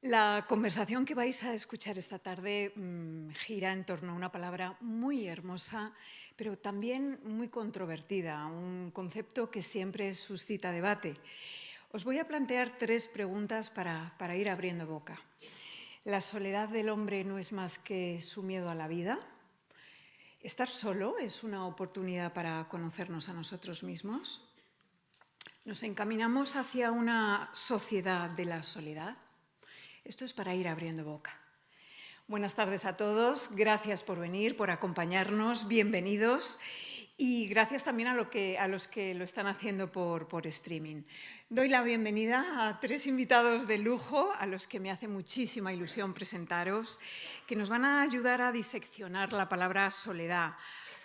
La conversación que vais a escuchar esta tarde gira en torno a una palabra muy hermosa, pero también muy controvertida, un concepto que siempre suscita debate. Os voy a plantear tres preguntas para ir abriendo boca. ¿La soledad del hombre no es más que su miedo a la vida? ¿Estar solo es una oportunidad para conocernos a nosotros mismos? ¿Nos encaminamos hacia una sociedad de la soledad? Esto es para ir abriendo boca. Buenas tardes a todos, gracias por venir, por acompañarnos, bienvenidos y gracias también a los que lo están haciendo por streaming. Doy la bienvenida a tres invitados de lujo a los que me hace muchísima ilusión presentaros, que nos van a ayudar a diseccionar la palabra soledad,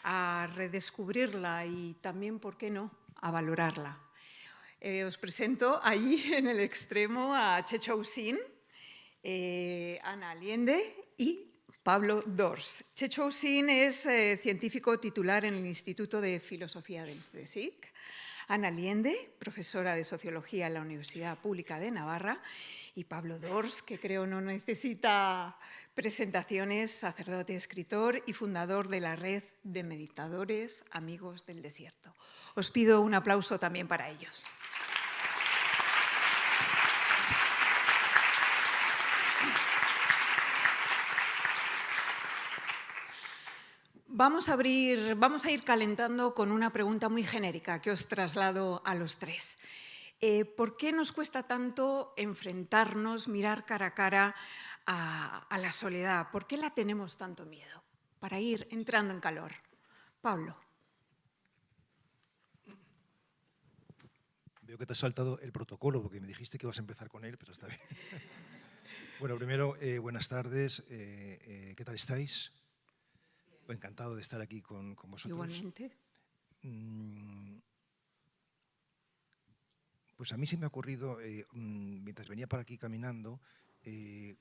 a redescubrirla y también, ¿por qué no?, a valorarla. Os presento allí en el extremo a Checho Usín, Ana Allende y Pablo Dors. Checho Usín es científico titular en el Instituto de Filosofía del CSIC. Ana Allende, profesora de Sociología en la Universidad Pública de Navarra. Y Pablo Dors, que creo no necesita presentaciones, sacerdote, escritor y fundador de la red de meditadores Amigos del Desierto. Os pido un aplauso también para ellos. Vamos a ir calentando con una pregunta muy genérica que os traslado a los tres. ¿Por qué nos cuesta tanto enfrentarnos, mirar cara a cara a la soledad? ¿Por qué la tenemos tanto miedo? Para ir entrando en calor. Pablo. Veo que te has saltado el protocolo porque me dijiste que ibas a empezar con él, pero está bien. Bueno, primero, buenas tardes. ¿Qué tal estáis? Encantado de estar aquí con vosotros. Igualmente. Pues a mí se me ha ocurrido, mientras venía para aquí caminando,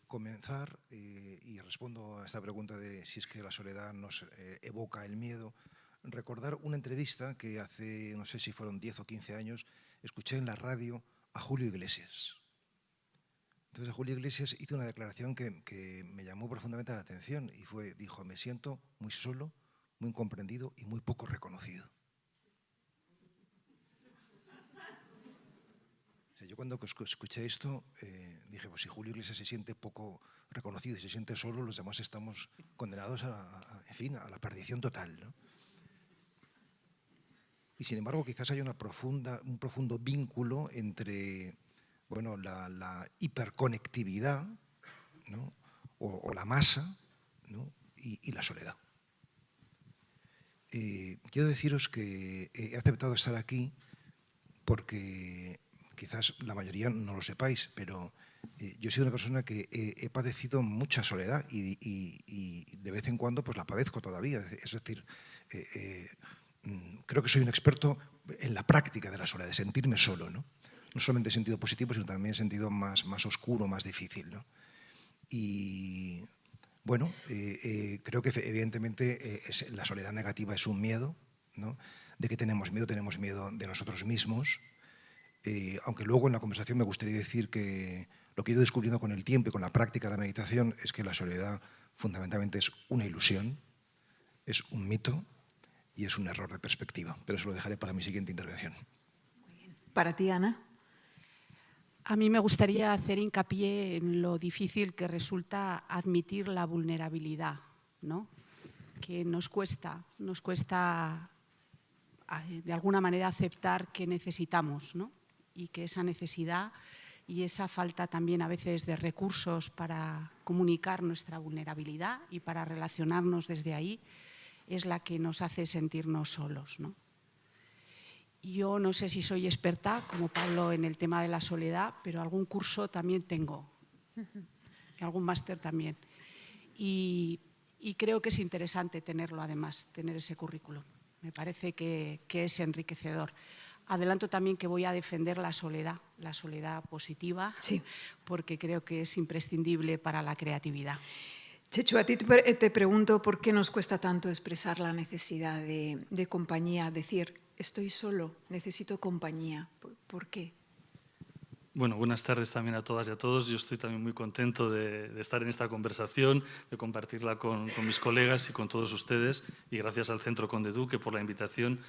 comenzar, y respondo a esta pregunta de si es que la soledad nos evoca el miedo, recordar una entrevista que hace, no sé si fueron 10 o 15 años, escuché en la radio a Julio Iglesias. Entonces a Julio Iglesias hizo una declaración que me llamó profundamente la atención y dijo, me siento muy solo, muy incomprendido y muy poco reconocido. O sea, yo cuando escuché esto dije, pues si Julio Iglesias se siente poco reconocido y se siente solo, los demás estamos condenados a la perdición total, ¿no? Y sin embargo quizás hay un profundo vínculo entre la hiperconectividad, ¿no?, o la masa, ¿no?, y la soledad. Quiero deciros que he aceptado estar aquí porque quizás la mayoría no lo sepáis, pero yo he sido una persona que he padecido mucha soledad y de vez en cuando pues la padezco todavía. Es decir, creo que soy un experto en la práctica de la soledad, de sentirme solo, ¿no? No solamente en sentido positivo, sino también en sentido más oscuro, más difícil, ¿no? Y bueno, creo que evidentemente la soledad negativa es un miedo, ¿no? ¿De qué tenemos miedo? Tenemos miedo de nosotros mismos. Aunque luego en la conversación me gustaría decir que lo que he ido descubriendo con el tiempo y con la práctica de la meditación es que la soledad fundamentalmente es una ilusión, es un mito y es un error de perspectiva. Pero eso lo dejaré para mi siguiente intervención. Muy bien. ¿Para ti, Ana? A mí me gustaría hacer hincapié en lo difícil que resulta admitir la vulnerabilidad, ¿no?, que nos cuesta de alguna manera aceptar que necesitamos, ¿no?, y que esa necesidad y esa falta también a veces de recursos para comunicar nuestra vulnerabilidad y para relacionarnos desde ahí es la que nos hace sentirnos solos, ¿no? Yo no sé si soy experta, como Pablo, en el tema de la soledad, pero algún curso también tengo, algún máster también. Y creo que es interesante tenerlo, además, tener ese currículum. Me parece que es enriquecedor. Adelanto también que voy a defender la soledad positiva, sí, porque creo que es imprescindible para la creatividad. Checho, a ti te pregunto por qué nos cuesta tanto expresar la necesidad de compañía, decir, estoy solo, necesito compañía. ¿Por qué? Bueno, buenas tardes también a todas y a todos. Yo estoy también muy contento de estar en esta conversación, de compartirla con mis colegas y con todos ustedes, y gracias al Centro Conde Duque por la invitación.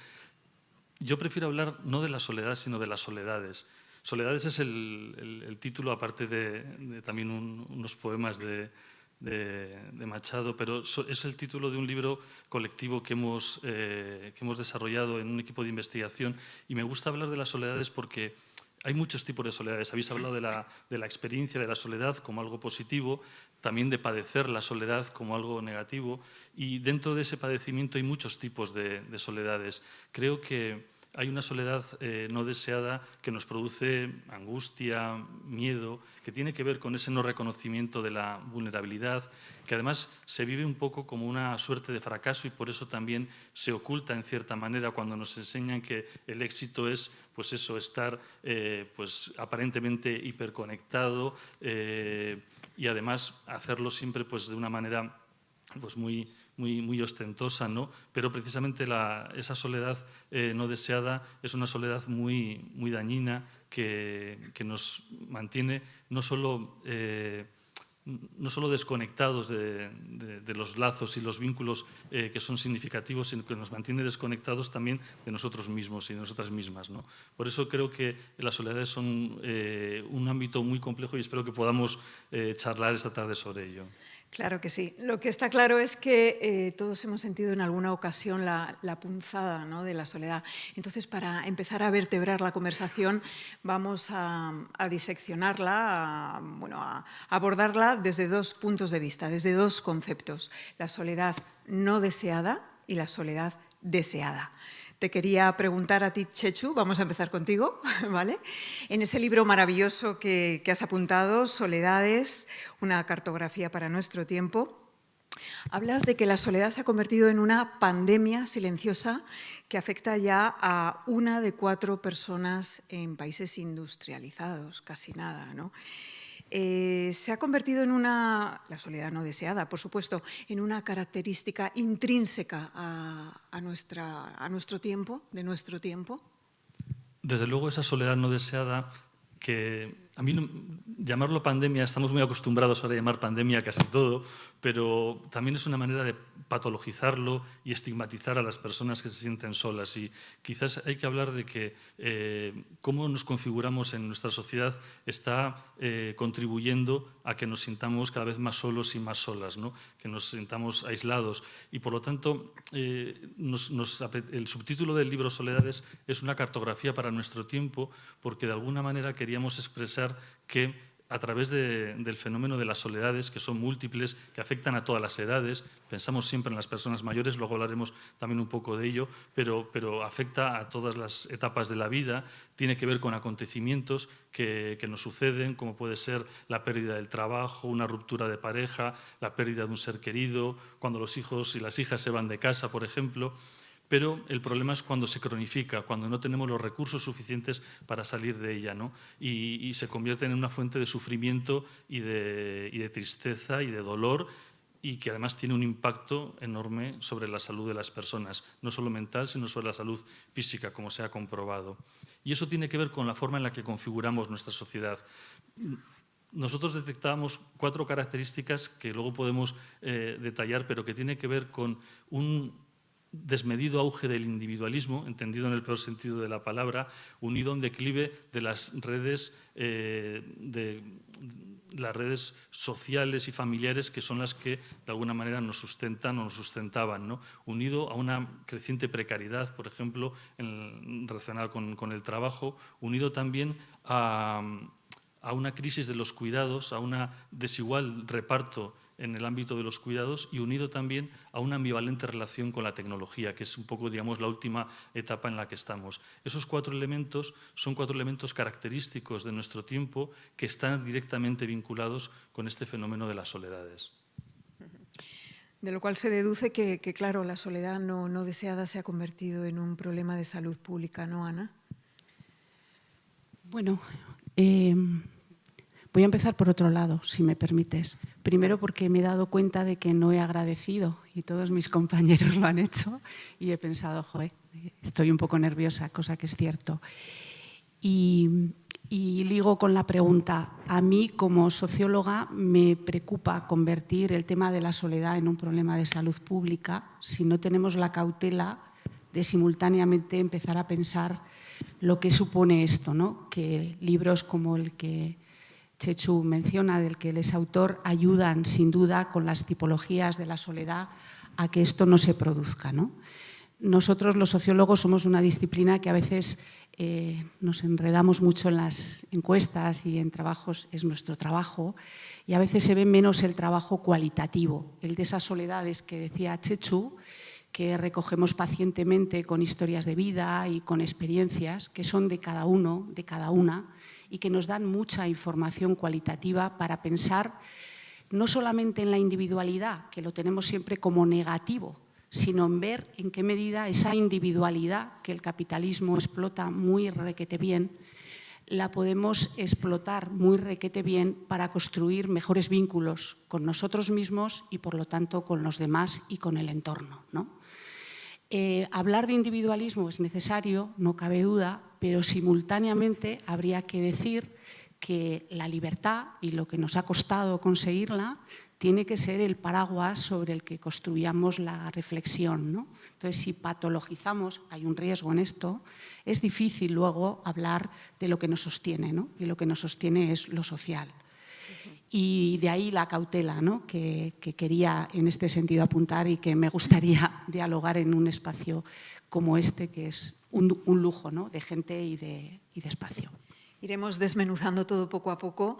Yo prefiero hablar no de la soledad, sino de las soledades. Soledades es el título, aparte de también unos poemas de Machado, pero es el título de un libro colectivo que hemos desarrollado en un equipo de investigación, y me gusta hablar de las soledades porque hay muchos tipos de soledades. Habéis hablado de la experiencia de la soledad como algo positivo, también de padecer la soledad como algo negativo, y dentro de ese padecimiento hay muchos tipos de soledades. Creo que hay una soledad no deseada que nos produce angustia, miedo, que tiene que ver con ese no reconocimiento de la vulnerabilidad, que además se vive un poco como una suerte de fracaso, y por eso también se oculta en cierta manera cuando nos enseñan que el éxito es, pues eso, estar pues aparentemente hiperconectado, y además hacerlo siempre pues de una manera pues muy ostentosa, ¿no? Pero precisamente esa soledad no deseada es una soledad muy dañina que nos mantiene no solo desconectados de los lazos y los vínculos que son significativos, sino que nos mantiene desconectados también de nosotros mismos y de nosotras mismas, ¿no? Por eso creo que las soledades son un ámbito muy complejo, y espero que podamos charlar esta tarde sobre ello. Claro que sí. Lo que está claro es que todos hemos sentido en alguna ocasión la punzada, ¿no?, de la soledad. Entonces, para empezar a vertebrar la conversación, vamos a diseccionarla, a abordarla desde dos puntos de vista, desde dos conceptos: la soledad no deseada y la soledad deseada. Te quería preguntar a ti, Chechu, vamos a empezar contigo, ¿vale? En ese libro maravilloso que has apuntado, Soledades, una cartografía para nuestro tiempo, hablas de que la soledad se ha convertido en una pandemia silenciosa que afecta ya a 1 de 4 personas en países industrializados, casi nada, ¿no? Se ha convertido en la soledad no deseada, por supuesto, en una característica intrínseca a nuestro tiempo, de nuestro tiempo. Desde luego, esa soledad no deseada, que a mí llamarlo pandemia, estamos muy acostumbrados ahora a llamar pandemia casi todo, pero también es una manera de patologizarlo y estigmatizar a las personas que se sienten solas. Y quizás hay que hablar de que cómo nos configuramos en nuestra sociedad está contribuyendo a que nos sintamos cada vez más solos y más solas, ¿no? Que nos sintamos aislados. Y por lo tanto, el subtítulo del libro Soledades es una cartografía para nuestro tiempo, porque de alguna manera queríamos expresar que a través del fenómeno de las soledades, que son múltiples, que afectan a todas las edades, pensamos siempre en las personas mayores, luego hablaremos también un poco de ello, pero afecta a todas las etapas de la vida, tiene que ver con acontecimientos que nos suceden, como puede ser la pérdida del trabajo, una ruptura de pareja, la pérdida de un ser querido, cuando los hijos y las hijas se van de casa, por ejemplo. Pero el problema es cuando se cronifica, cuando no tenemos los recursos suficientes para salir de ella, ¿no? Y se convierte en una fuente de sufrimiento y de tristeza y de dolor, y que además tiene un impacto enorme sobre la salud de las personas, no solo mental, sino sobre la salud física, como se ha comprobado. Y eso tiene que ver con la forma en la que configuramos nuestra sociedad. Nosotros detectábamos 4 características que luego podemos detallar, pero que tiene que ver con un desmedido auge del individualismo, entendido en el peor sentido de la palabra, unido a un declive de las redes sociales y familiares, que son las que de alguna manera nos sustentan o nos sustentaban, ¿no? Unido a una creciente precariedad, por ejemplo, relacionada con el trabajo, unido también a una crisis de los cuidados, a un desigual reparto en el ámbito de los cuidados, y unido también a una ambivalente relación con la tecnología, que es un poco, digamos, la última etapa en la que estamos. Esos 4 elementos son 4 elementos característicos de nuestro tiempo que están directamente vinculados con este fenómeno de las soledades. De lo cual se deduce que claro, la soledad no deseada se ha convertido en un problema de salud pública, ¿no, Ana? Bueno, voy a empezar por otro lado, si me permites. Primero, porque me he dado cuenta de que no he agradecido, y todos mis compañeros lo han hecho, y he pensado, joder, estoy un poco nerviosa, cosa que es cierto. Y Y ligo con la pregunta, a mí como socióloga me preocupa convertir el tema de la soledad en un problema de salud pública si no tenemos la cautela de simultáneamente empezar a pensar lo que supone esto, ¿no? Que libros como el que Txetxu menciona, del que él es autor, ayudan sin duda con las tipologías de la soledad a que esto no se produzca, ¿no? Nosotros los sociólogos somos una disciplina que a veces nos enredamos mucho en las encuestas y en trabajos, es nuestro trabajo, y a veces se ve menos el trabajo cualitativo, el de esas soledades que decía Txetxu, que recogemos pacientemente con historias de vida y con experiencias que son de cada uno, de cada una, y que nos dan mucha información cualitativa para pensar no solamente en la individualidad, que lo tenemos siempre como negativo, sino en ver en qué medida esa individualidad que el capitalismo explota muy requete bien, la podemos explotar muy requete bien para construir mejores vínculos con nosotros mismos y, por lo tanto, con los demás y con el entorno, ¿no? Hablar de individualismo es necesario, no cabe duda, pero simultáneamente habría que decir que la libertad y lo que nos ha costado conseguirla tiene que ser el paraguas sobre el que construyamos la reflexión, ¿no? Entonces, si patologizamos, hay un riesgo en esto, es difícil luego hablar de lo que nos sostiene, ¿no? Y lo que nos sostiene es lo social. Y de ahí la cautela, ¿no? que quería en este sentido apuntar y que me gustaría dialogar en un espacio como este, que es un lujo, ¿no? De gente y de espacio. Iremos desmenuzando todo poco a poco.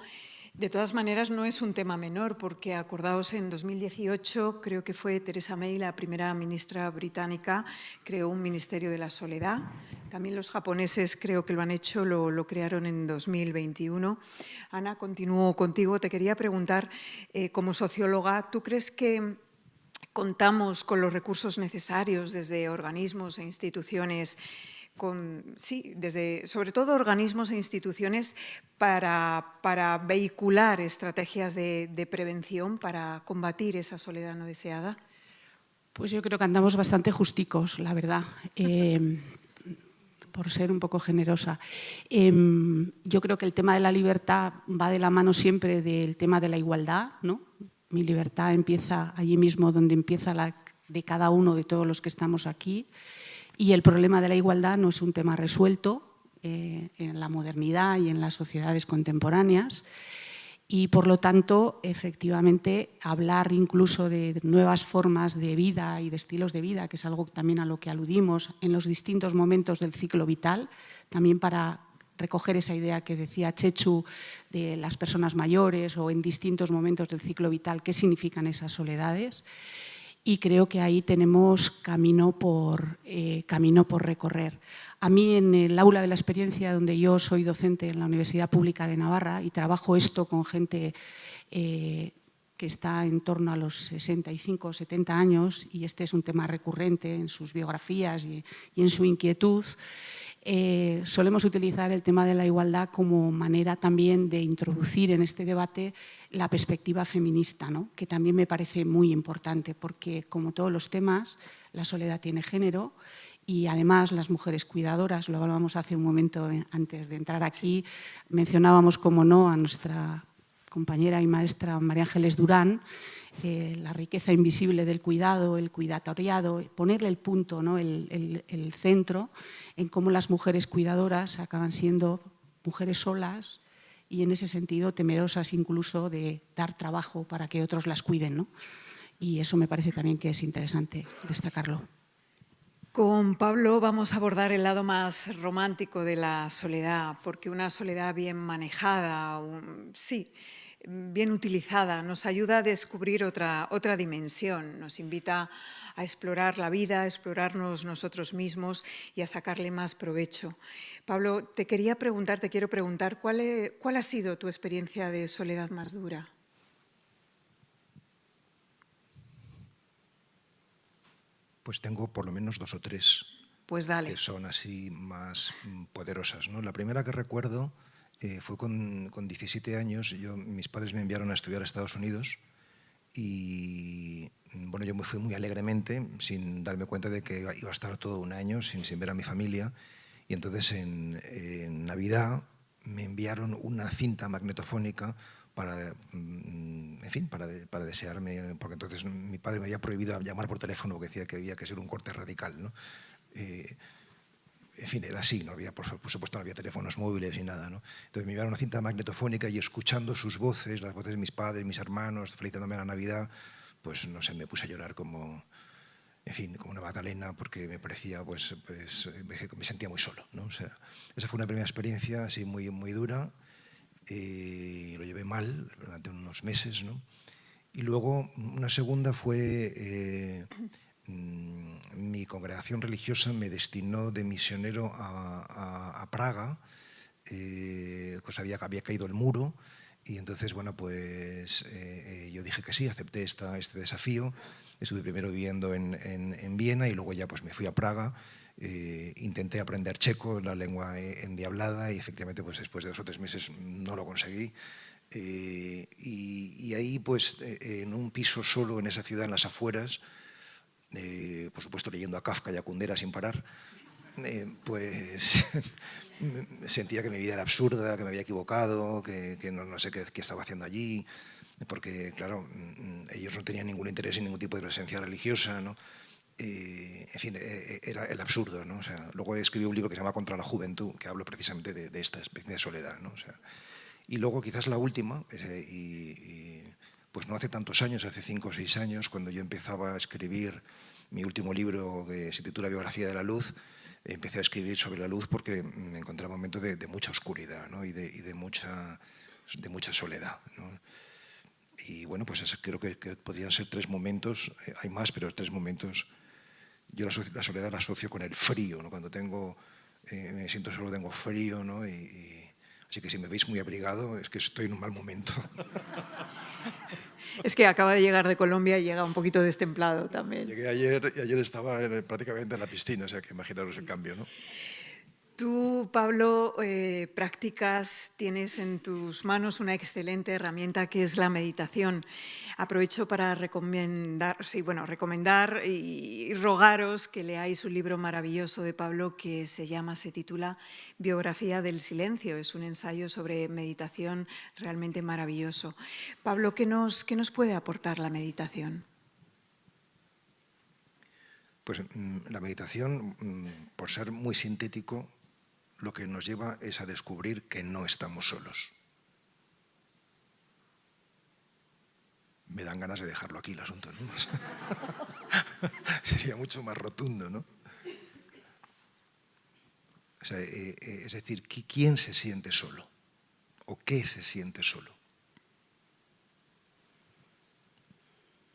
De todas maneras, no es un tema menor, porque acordaos, en 2018, creo que fue Theresa May, la primera ministra británica, creó un Ministerio de la Soledad. También los japoneses creo que lo han hecho, lo crearon en 2021. Ana, continúo contigo. Te quería preguntar, como socióloga, ¿tú crees que contamos con los recursos necesarios desde organismos e instituciones, sobre todo organismos e instituciones, para vehicular estrategias de prevención para combatir esa soledad no deseada? Pues yo creo que andamos bastante justicos, la verdad, por ser un poco generosa. Yo creo que el tema de la libertad va de la mano siempre del tema de la igualdad, ¿no? Mi libertad empieza allí mismo donde empieza la de cada uno de todos los que estamos aquí. Y el problema de la igualdad no es un tema resuelto en la modernidad y en las sociedades contemporáneas. Y, por lo tanto, efectivamente, hablar incluso de nuevas formas de vida y de estilos de vida, que es algo también a lo que aludimos en los distintos momentos del ciclo vital, también para recoger esa idea que decía Txetxu de las personas mayores o en distintos momentos del ciclo vital, qué significan esas soledades. Y creo que ahí tenemos camino por recorrer. A mí, en el aula de la experiencia, donde yo soy docente en la Universidad Pública de Navarra y trabajo esto con gente que está en torno a los 65 o 70 años, y este es un tema recurrente en sus biografías y en su inquietud, solemos utilizar el tema de la igualdad como manera también de introducir en este debate la perspectiva feminista, ¿no? Que también me parece muy importante, porque, como todos los temas, la soledad tiene género y, además, las mujeres cuidadoras, lo hablábamos hace un momento antes de entrar aquí, mencionábamos, como no, a nuestra compañera y maestra María Ángeles Durán, la riqueza invisible del cuidado, el cuidatoriado, ponerle el punto, ¿no? el centro en cómo las mujeres cuidadoras acaban siendo mujeres solas y, en ese sentido, temerosas incluso de dar trabajo para que otros las cuiden, ¿no? Y eso me parece también que es interesante destacarlo. Con Pablo vamos a abordar el lado más romántico de la soledad, porque una soledad bien manejada, bien utilizada, nos ayuda a descubrir otra dimensión, nos invita a explorar la vida, a explorarnos nosotros mismos y a sacarle más provecho. Pablo, quiero preguntar, ¿cuál ha sido tu experiencia de soledad más dura? Pues tengo por lo menos 2 o 3 pues dale. Que son así más poderosas, ¿no? La primera que recuerdo fue con 17 años. Mis padres me enviaron a estudiar a Estados Unidos y bueno, yo me fui muy alegremente, sin darme cuenta de que iba a estar todo un año sin ver a mi familia. Y entonces en Navidad me enviaron una cinta magnetofónica para, en fin, para desearme, porque entonces mi padre me había prohibido llamar por teléfono porque decía que había que ser un corte radical, ¿no? En fin, era así, no había, por supuesto no había teléfonos móviles ni nada, ¿no? Entonces me enviaron una cinta magnetofónica y escuchando sus voces, las voces de mis padres, mis hermanos, felicitándome a la Navidad, pues no sé, me puse a llorar como, en fin, como una Magdalena, porque me parecía, pues me sentía muy solo, ¿no? O sea, esa fue una primera experiencia así muy, muy dura, lo llevé mal durante unos meses, ¿no? Y luego una segunda fue, mi congregación religiosa me destinó de misionero a Praga, pues había caído el muro, y entonces, bueno, pues yo dije que sí, acepté este desafío. Estuve primero viviendo en Viena y luego ya pues me fui a Praga. Intenté aprender checo, la lengua endiablada, y efectivamente pues después de 2 o 3 meses no lo conseguí. Y ahí pues en un piso solo en esa ciudad, en las afueras, por supuesto leyendo a Kafka y a Kundera sin parar, pues sentía que mi vida era absurda, que me había equivocado, que no sé qué estaba haciendo allí, porque, claro, ellos no tenían ningún interés en ningún tipo de presencia religiosa, ¿no? En fin, era el absurdo, ¿no? O sea, luego escribí un libro que se llama Contra la Juventud, que hablo precisamente de esta especie de soledad, ¿no? O sea, y luego quizás la última, pues no hace tantos años, hace 5 o 6 años, cuando yo empezaba a escribir mi último libro, que se titula Biografía de la Luz, empecé a escribir sobre la luz porque me encontraba un momento de mucha oscuridad, ¿no? y de mucha soledad, ¿no? Y bueno, pues creo que podrían ser 3 momentos, hay más, pero 3 momentos. Yo la soledad la asocio con el frío, ¿no? Cuando me siento solo, tengo frío, ¿no? Así que si me veis muy abrigado es que estoy en un mal momento. Es que acaba de llegar de Colombia y llega un poquito destemplado también. Llegué ayer y ayer estaba prácticamente en la piscina, o sea que imaginaros el cambio, ¿no? Tú, Pablo, tienes en tus manos una excelente herramienta que es la meditación. Aprovecho para recomendar y rogaros que leáis un libro maravilloso de Pablo que se titula Biografía del Silencio. Es un ensayo sobre meditación realmente maravilloso. Pablo, ¿qué nos puede aportar la meditación? Pues la meditación, por ser muy sintético, lo que nos lleva es a descubrir que no estamos solos. Me dan ganas de dejarlo aquí el asunto, ¿no? Sería mucho más rotundo, ¿no? O sea, es decir, ¿quién se siente solo? ¿O qué se siente solo?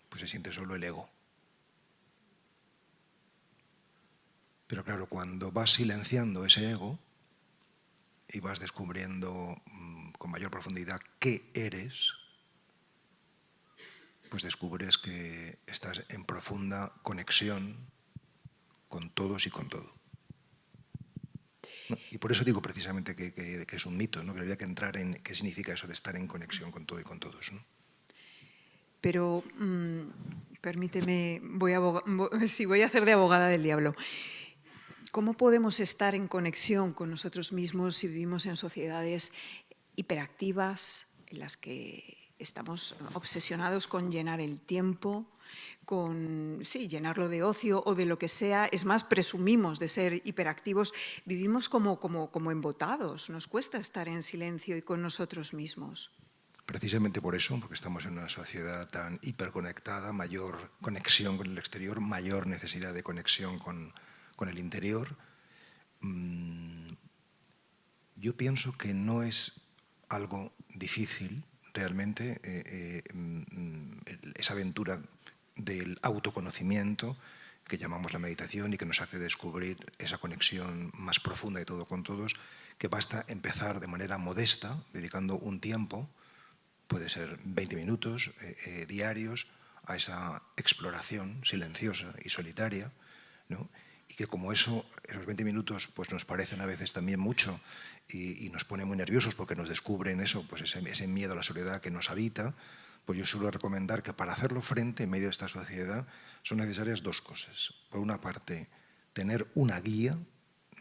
Pues se siente solo el ego. Pero claro, cuando vas silenciando ese ego y vas descubriendo con mayor profundidad qué eres, pues descubres que estás en profunda conexión con todos y con todo. ¿No? Y por eso digo precisamente que es un mito, ¿no? Que habría que entrar en qué significa eso de estar en conexión con todo y con todos, ¿no? Pero permíteme, voy a hacer de abogada del diablo. ¿Cómo podemos estar en conexión con nosotros mismos si vivimos en sociedades hiperactivas, en las que estamos obsesionados con llenar el tiempo, llenarlo de ocio o de lo que sea? Es más, presumimos de ser hiperactivos, vivimos como embotados, nos cuesta estar en silencio y con nosotros mismos. Precisamente por eso, porque estamos en una sociedad tan hiperconectada, mayor conexión con el exterior, mayor necesidad de conexión con el interior. Yo pienso que no es algo difícil realmente esa aventura del autoconocimiento que llamamos la meditación y que nos hace descubrir esa conexión más profunda de todo con todos, que basta empezar de manera modesta, dedicando un tiempo, puede ser 20 minutos diarios, a esa exploración silenciosa y solitaria, ¿no? Y que como esos 20 minutos pues nos parecen a veces también mucho y nos pone muy nerviosos porque nos descubren eso, pues ese miedo a la soledad que nos habita, pues yo suelo recomendar que para hacerlo frente en medio de esta sociedad son necesarias 2 cosas. Por una parte, tener una guía,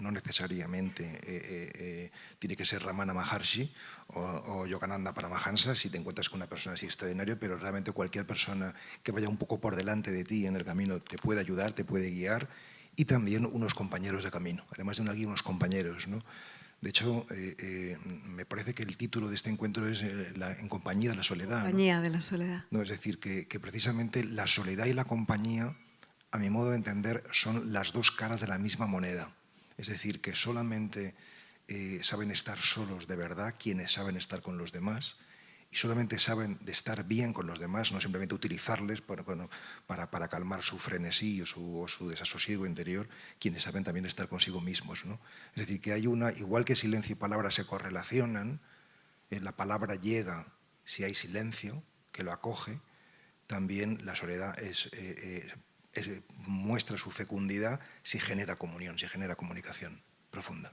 no necesariamente tiene que ser Ramana Maharshi o Yogananda Paramahansa si te encuentras con una persona así extraordinaria, pero realmente cualquier persona que vaya un poco por delante de ti en el camino te puede ayudar, te puede guiar, y también unos compañeros de camino, además de una guía, unos compañeros, ¿no? De hecho, me parece que el título de este encuentro es En compañía de la soledad. Compañía de la soledad. ¿no? Es decir, que precisamente la soledad y la compañía, a mi modo de entender, son las dos caras de la misma moneda. Es decir, que solamente saben estar solos de verdad quienes saben estar con los demás, y solamente saben de estar bien con los demás, no simplemente utilizarles para calmar su frenesí o su desasosiego interior, quienes saben también estar consigo mismos, ¿no? Es decir, que hay igual que silencio y palabra se correlacionan, la palabra llega si hay silencio, que lo acoge, también la soledad muestra su fecundidad si genera comunión, si genera comunicación profunda.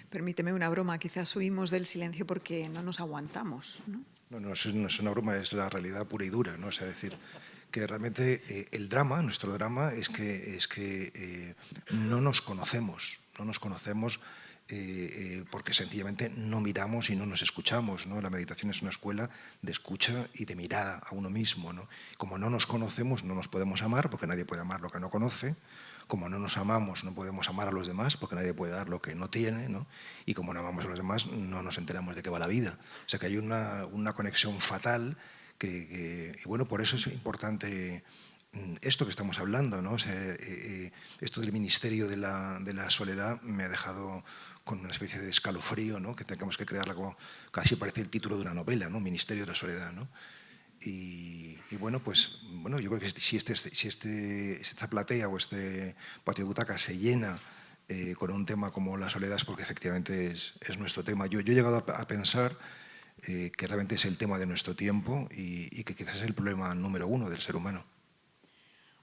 Permíteme una broma, quizás huimos del silencio porque no nos aguantamos, ¿no? No es una broma, es la realidad pura y dura, ¿no? O sea, decir que realmente el drama, nuestro drama, es que no nos conocemos porque sencillamente no miramos y no nos escuchamos, ¿no? La meditación es una escuela de escucha y de mirada a uno mismo, ¿no? Como no nos conocemos, no nos podemos amar, porque nadie puede amar lo que no conoce. Como no nos amamos, no podemos amar a los demás, porque nadie puede dar lo que no tiene, ¿no? Y como no amamos a los demás, no nos enteramos de qué va la vida. O sea que hay una conexión fatal y bueno, por eso es importante esto que estamos hablando, ¿no? O sea, esto del ministerio de la soledad me ha dejado con una especie de escalofrío, ¿no? Que tengamos que crearla como, casi parece el título de una novela, ¿no? Ministerio de la soledad, ¿no? Y bueno, pues yo creo que si esta platea o este patio de butacas se llena con un tema como la soledad, es porque efectivamente es nuestro tema. Yo he llegado a pensar que realmente es el tema de nuestro tiempo y que quizás es el problema número uno del ser humano.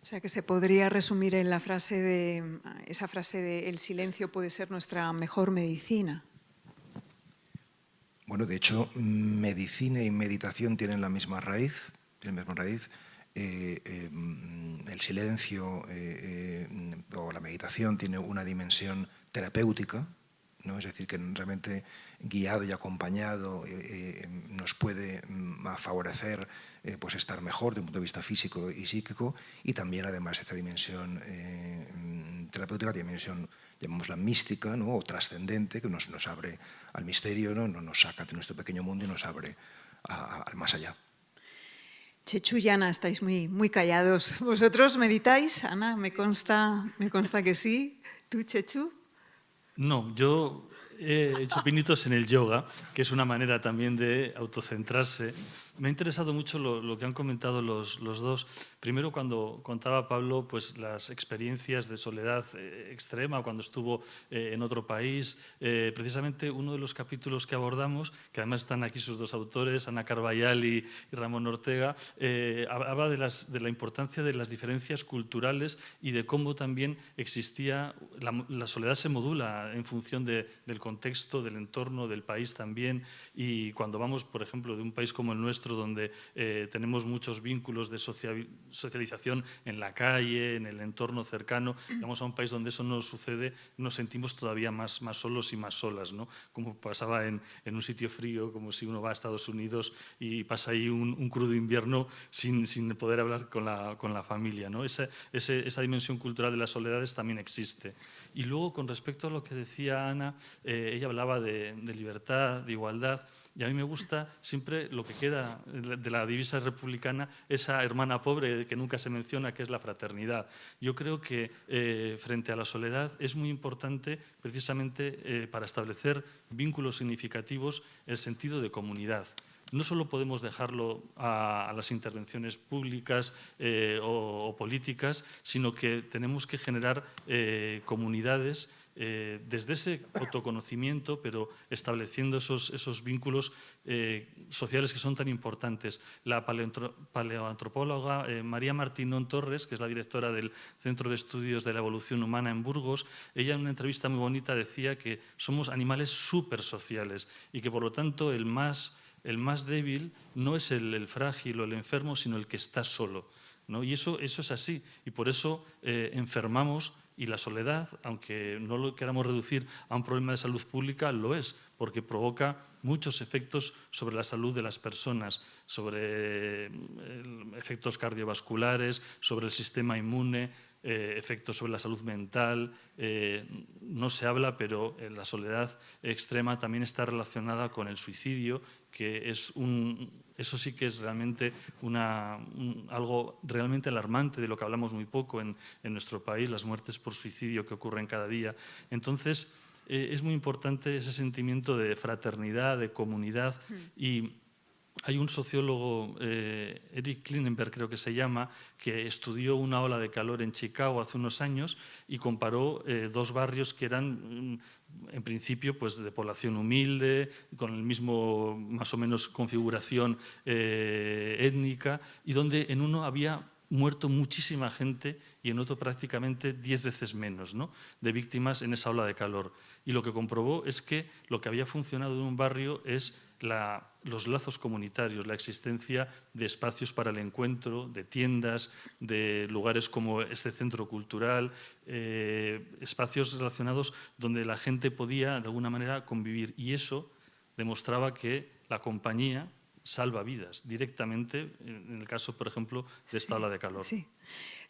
O sea que se podría resumir en esa frase de el silencio puede ser nuestra mejor medicina. Bueno, de hecho, medicina y meditación tienen la misma raíz. El silencio o la meditación tiene una dimensión terapéutica, ¿no? Es decir, que realmente guiado y acompañado nos puede favorecer pues estar mejor desde un punto de vista físico y psíquico, y también además esta dimensión terapéutica, dimensión, llamémosla mística, ¿no? O trascendente, que nos abre al misterio, ¿no? Nos saca de nuestro pequeño mundo y nos abre al más allá. Chechu y Ana, estáis muy callados. ¿Vosotros meditáis? Ana, me consta que sí. ¿Tú, Chechu? No, yo he hecho pinitos en el yoga, que es una manera también de autocentrarse. Me ha interesado mucho lo que han comentado los dos. Primero, cuando contaba Pablo pues, las experiencias de soledad extrema cuando estuvo en otro país. Precisamente uno de los capítulos que abordamos, que además están aquí sus dos autores, Ana Carballal y Ramón Ortega, hablaba de la importancia de las diferencias culturales y de cómo también existía, la soledad se modula en función del contexto, del entorno, del país también. Y cuando vamos, por ejemplo, de un país como el nuestro, donde tenemos muchos vínculos de socialización en la calle, en el entorno cercano, vamos a un país donde eso no sucede, nos sentimos todavía más solos y más solas, ¿no? Como pasaba en un sitio frío, como si uno va a Estados Unidos y pasa ahí un crudo invierno sin poder hablar con la familia, ¿no? Esa dimensión cultural de las soledades también existe. Y luego, con respecto a lo que decía Ana, ella hablaba de libertad, de igualdad, y a mí me gusta siempre lo que queda de la divisa republicana, esa hermana pobre que nunca se menciona, que es la fraternidad. Yo creo que frente a la soledad es muy importante, precisamente para establecer vínculos significativos, el sentido de comunidad. No solo podemos dejarlo a las intervenciones públicas o políticas, sino que tenemos que generar comunidades desde ese autoconocimiento, pero estableciendo esos vínculos sociales que son tan importantes. La paleoantropóloga María Martínón Torres, que es la directora del Centro de Estudios de la Evolución Humana en Burgos, ella en una entrevista muy bonita decía que somos animales súper sociales y que por lo tanto el más débil no es el frágil o el enfermo, sino el que está solo, ¿no? Y eso es así, y por eso enfermamos Y la soledad, aunque no lo queramos reducir a un problema de salud pública, lo es, porque provoca muchos efectos sobre la salud de las personas, sobre efectos cardiovasculares, sobre el sistema inmune, efectos sobre la salud mental. No se habla, pero la soledad extrema también está relacionada con el suicidio, que es eso sí que es realmente algo realmente alarmante, de lo que hablamos muy poco en nuestro país, las muertes por suicidio que ocurren cada día. Entonces, es muy importante ese sentimiento de fraternidad, de comunidad. Y hay un sociólogo, Eric Klinenberg creo que se llama, que estudió una ola de calor en Chicago hace unos años y comparó dos barrios que eran, en principio, pues de población humilde, con el mismo, más o menos, configuración étnica, y donde en uno había muerto muchísima gente y en otro prácticamente 10 veces menos, ¿no?, de víctimas en esa ola de calor. Y lo que comprobó es que lo que había funcionado en un barrio es los lazos comunitarios, la existencia de espacios para el encuentro, de tiendas, de lugares como este centro cultural, espacios relacionados donde la gente podía de alguna manera convivir. Y eso demostraba que la compañía salva vidas directamente, en el caso, por ejemplo, de esta ola de calor. Sí.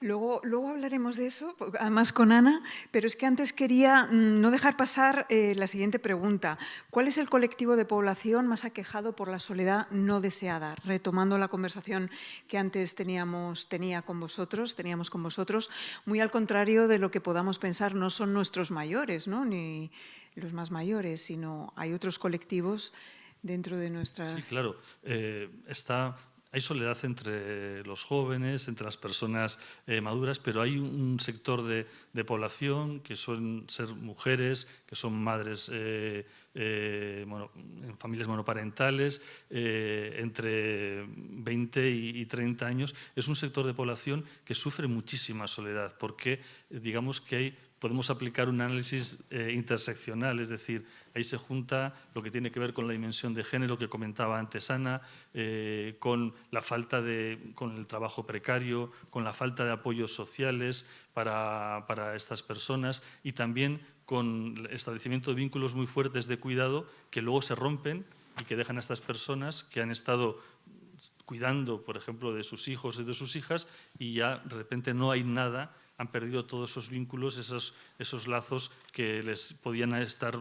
Luego hablaremos de eso, además con Ana, pero es que antes quería no dejar pasar la siguiente pregunta. ¿Cuál es el colectivo de población más aquejado por la soledad no deseada? Retomando la conversación que antes teníamos con vosotros, muy al contrario de lo que podamos pensar, no son nuestros mayores, ¿no?, ni los más mayores, sino hay otros colectivos dentro de nuestra... Sí, claro. Hay soledad entre los jóvenes, entre las personas maduras, pero hay un sector de población que suelen ser mujeres, que son madres en familias monoparentales, entre 20 y 30 años. Es un sector de población que sufre muchísima soledad porque digamos que podemos aplicar un análisis interseccional, es decir, ahí se junta lo que tiene que ver con la dimensión de género que comentaba antes Ana, con con el trabajo precario, con la falta de apoyos sociales para estas personas y también con el establecimiento de vínculos muy fuertes de cuidado que luego se rompen y que dejan a estas personas que han estado cuidando, por ejemplo, de sus hijos y de sus hijas y ya de repente no hay nada. Han perdido todos esos vínculos, esos lazos que les podían estar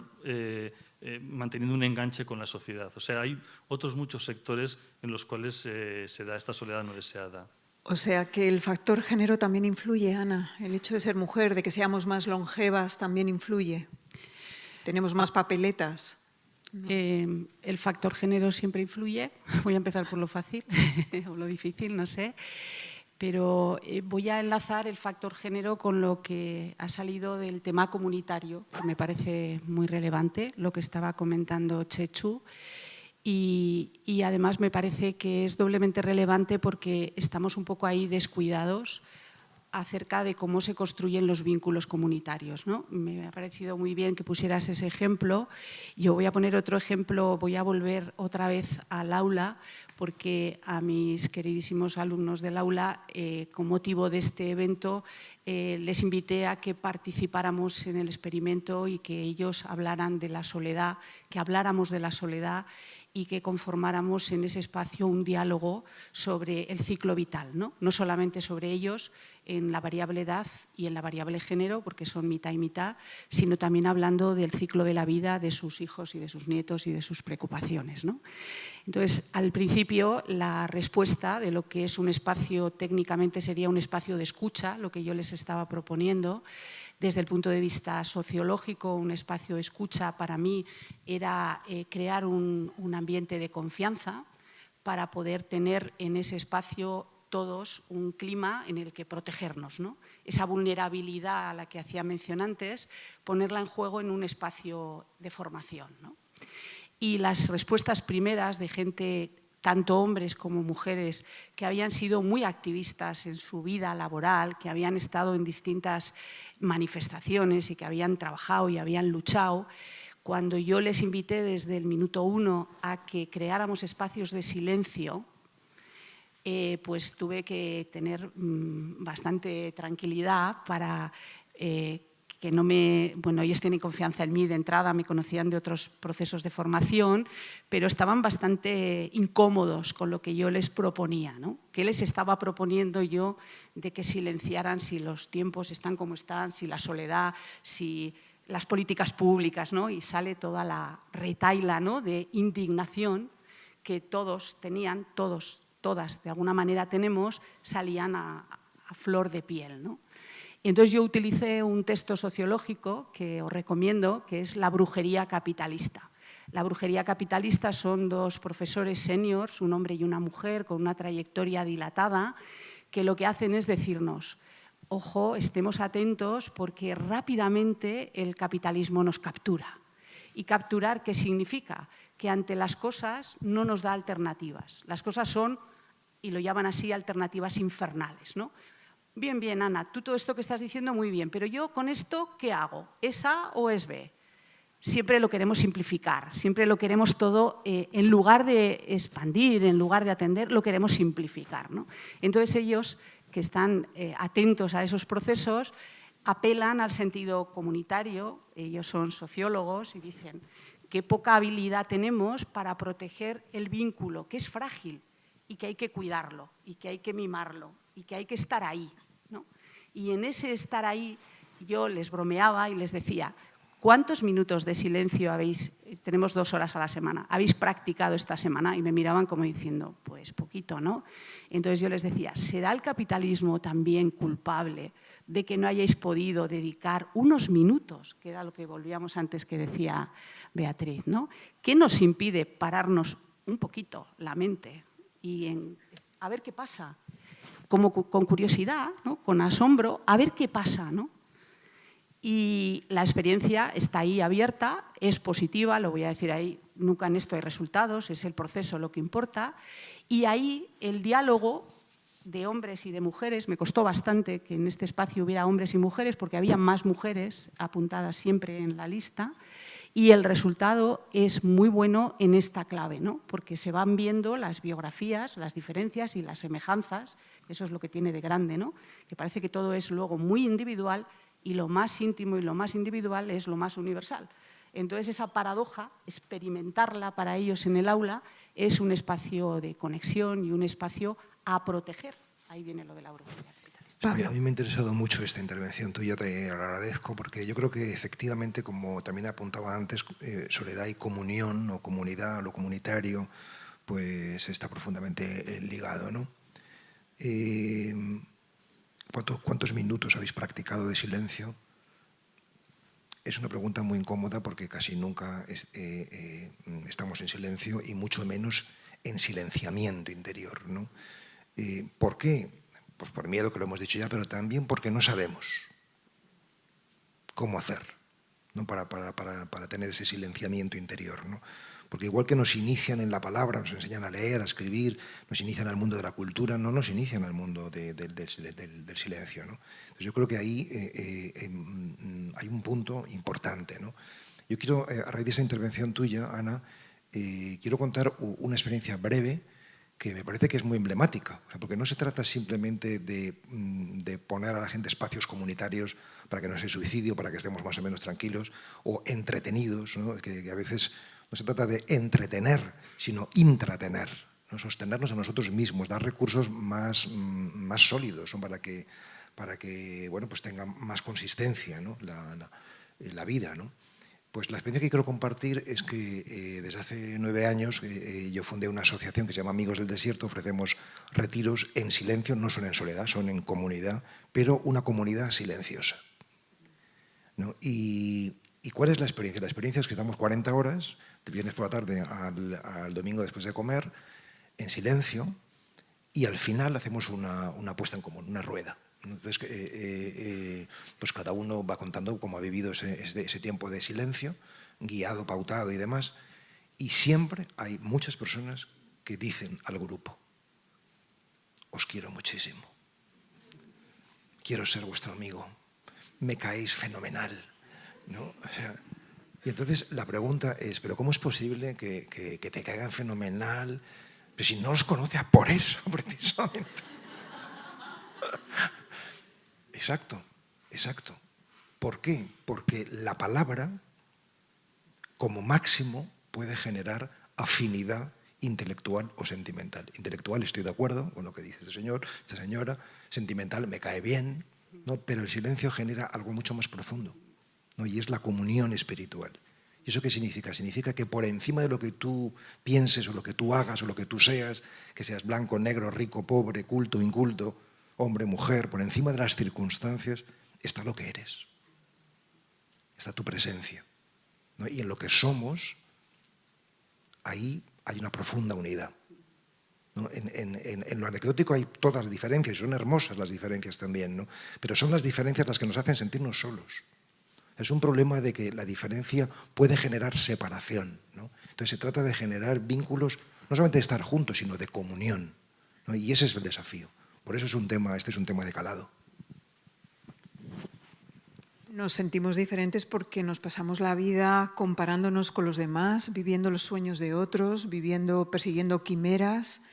manteniendo un enganche con la sociedad. O sea, hay otros muchos sectores en los cuales se da esta soledad no deseada. O sea, que el factor género también influye, Ana. El hecho de ser mujer, de que seamos más longevas, también influye. Tenemos más papeletas. El factor género siempre influye. Voy a empezar por lo fácil o lo difícil, no sé. Pero voy a enlazar el factor género con lo que ha salido del tema comunitario, que me parece muy relevante, lo que estaba comentando Chechu. Y además me parece que es doblemente relevante porque estamos un poco ahí descuidados acerca de cómo se construyen los vínculos comunitarios, ¿no? Me ha parecido muy bien que pusieras ese ejemplo. Yo voy a poner otro ejemplo, voy a volver otra vez al aula, porque a mis queridísimos alumnos del aula, con motivo de este evento, les invité a que participáramos en el experimento y que ellos hablaran de la soledad, que habláramos de la soledad y que conformáramos en ese espacio un diálogo sobre el ciclo vital, ¿no? No solamente sobre ellos en la variable edad y en la variable género, porque son mitad y mitad, sino también hablando del ciclo de la vida de sus hijos y de sus nietos y de sus preocupaciones, ¿no? Entonces, al principio, la respuesta de lo que es un espacio, técnicamente sería un espacio de escucha, lo que yo les estaba proponiendo, desde el punto de vista sociológico, un espacio de escucha para mí era crear un ambiente de confianza para poder tener en ese espacio todos un clima en el que protegernos, ¿no? Esa vulnerabilidad a la que hacía mención antes, ponerla en juego en un espacio de formación, ¿no? Y las respuestas primeras de gente, tanto hombres como mujeres, que habían sido muy activistas en su vida laboral, que habían estado en distintas manifestaciones y que habían trabajado y habían luchado, cuando yo les invité desde el minuto 1 a que creáramos espacios de silencio, pues tuve que tener bastante tranquilidad para que no me... Bueno, ellos tienen confianza en mí de entrada, me conocían de otros procesos de formación, pero estaban bastante incómodos con lo que yo les proponía, ¿no? ¿Qué les estaba proponiendo yo de que silenciaran si los tiempos están como están, si la soledad, si las políticas públicas, ¿no? Y sale toda la retahíla, ¿no?, de indignación que todos tenían, todas, de alguna manera tenemos, salían a flor de piel, ¿no? Y entonces yo utilicé un texto sociológico que os recomiendo, que es La brujería capitalista. La brujería capitalista son dos profesores seniors, un hombre y una mujer, con una trayectoria dilatada, que lo que hacen es decirnos, ojo, estemos atentos porque rápidamente el capitalismo nos captura. ¿Y capturar qué significa? Que ante las cosas no nos da alternativas. Las cosas son, y lo llaman así, alternativas infernales, ¿no? Bien, bien, Ana, tú todo esto que estás diciendo muy bien, pero yo con esto, ¿qué hago? ¿Es A o es B? Siempre lo queremos simplificar, siempre lo queremos todo, en lugar de expandir, en lugar de atender, lo queremos simplificar, ¿no? Entonces ellos, que están atentos a esos procesos, apelan al sentido comunitario, ellos son sociólogos y dicen qué poca habilidad tenemos para proteger el vínculo, que es frágil y que hay que cuidarlo y que hay que mimarlo y que hay que estar ahí, ¿no? Y en ese estar ahí yo les bromeaba y les decía, ¿cuántos minutos de silencio tenemos 2 horas a la semana, habéis practicado esta semana? Y me miraban como diciendo, pues poquito, ¿no? Entonces yo les decía, ¿será el capitalismo también culpable de que no hayáis podido dedicar unos minutos, que era lo que volvíamos antes que decía Beatriz, ¿no? ¿Qué nos impide pararnos un poquito la mente y a ver qué pasa? Como con curiosidad, ¿no?, con asombro, a ver qué pasa, ¿no? Y la experiencia está ahí abierta, es positiva, lo voy a decir ahí, nunca en esto hay resultados, es el proceso lo que importa, y ahí el diálogo de hombres y de mujeres, me costó bastante que en este espacio hubiera hombres y mujeres, porque había más mujeres apuntadas siempre en la lista, y el resultado es muy bueno en esta clave, ¿no?, porque se van viendo las biografías, las diferencias y las semejanzas, eso es lo que tiene de grande, ¿no?, que parece que todo es luego muy individual y lo más íntimo y lo más individual es lo más universal. Entonces, esa paradoja, experimentarla para ellos en el aula, es un espacio de conexión y un espacio a proteger. Ahí viene lo de la brujería capitalista. A mí me ha interesado mucho esta intervención tuya, te agradezco, porque yo creo que efectivamente, como también apuntaba antes, soledad y comunión o comunidad, lo comunitario, pues está profundamente ligado, ¿no? ¿Cuántos minutos habéis practicado de silencio? Es una pregunta muy incómoda porque casi nunca estamos en silencio y mucho menos en silenciamiento interior, ¿no? ¿Por qué? Pues por miedo, que lo hemos dicho ya, pero también porque no sabemos cómo hacer, ¿no?, para tener ese silenciamiento interior, ¿no? Porque igual que nos inician en la palabra, nos enseñan a leer, a escribir, nos inician al mundo de la cultura, no nos inician al mundo del silencio, ¿no? Entonces yo creo que ahí hay un punto importante, ¿no? Yo quiero, a raíz de esa intervención tuya, Ana, quiero contar una experiencia breve que me parece que es muy emblemática, o sea, porque no se trata simplemente de poner a la gente espacios comunitarios para que no se suicidio, para que estemos más o menos tranquilos o entretenidos, ¿no?, que a veces no se trata de entretener, sino intratener, ¿no?, sostenernos a nosotros mismos, dar recursos más sólidos, ¿no?, para que bueno, pues tenga más consistencia, ¿no?, la vida, ¿no? Pues la experiencia que quiero compartir es que desde hace 9 años yo fundé una asociación que se llama Amigos del Desierto. Ofrecemos retiros en silencio, no son en soledad, son en comunidad, pero una comunidad silenciosa, ¿no? ¿Y cuál es la experiencia? La experiencia es que estamos 40 horas, de viernes por la tarde al domingo después de comer, en silencio, y al final hacemos una puesta en común, una rueda. Entonces, pues cada uno va contando cómo ha vivido ese tiempo de silencio, guiado, pautado y demás, y siempre hay muchas personas que dicen al grupo, os quiero muchísimo, quiero ser vuestro amigo, me caéis fenomenal, ¿no? O sea, y entonces la pregunta es, ¿pero cómo es posible que te caigan fenomenal? Pero si no os conoce, por eso, precisamente. Exacto, exacto. ¿Por qué? Porque la palabra, como máximo, puede generar afinidad intelectual o sentimental. Intelectual, estoy de acuerdo con lo que dice este señor, esta señora. Sentimental, me cae bien, ¿no? Pero el silencio genera algo mucho más profundo, ¿no? Y es la comunión espiritual. ¿Y eso qué significa? Significa que por encima de lo que tú pienses o lo que tú hagas o lo que tú seas, que seas blanco, negro, rico, pobre, culto, inculto, hombre, mujer, por encima de las circunstancias está lo que eres, está tu presencia, ¿no? Y en lo que somos, ahí hay una profunda unidad, ¿no? En lo anecdótico hay todas las diferencias, y son hermosas las diferencias también, ¿no? Pero son las diferencias las que nos hacen sentirnos solos. Es un problema de que la diferencia puede generar separación, ¿no? Entonces se trata de generar vínculos, no solamente de estar juntos, sino de comunión, ¿no? Y ese es el desafío. Por eso este es un tema de calado. Nos sentimos diferentes porque nos pasamos la vida comparándonos con los demás, viviendo los sueños de otros, persiguiendo quimeras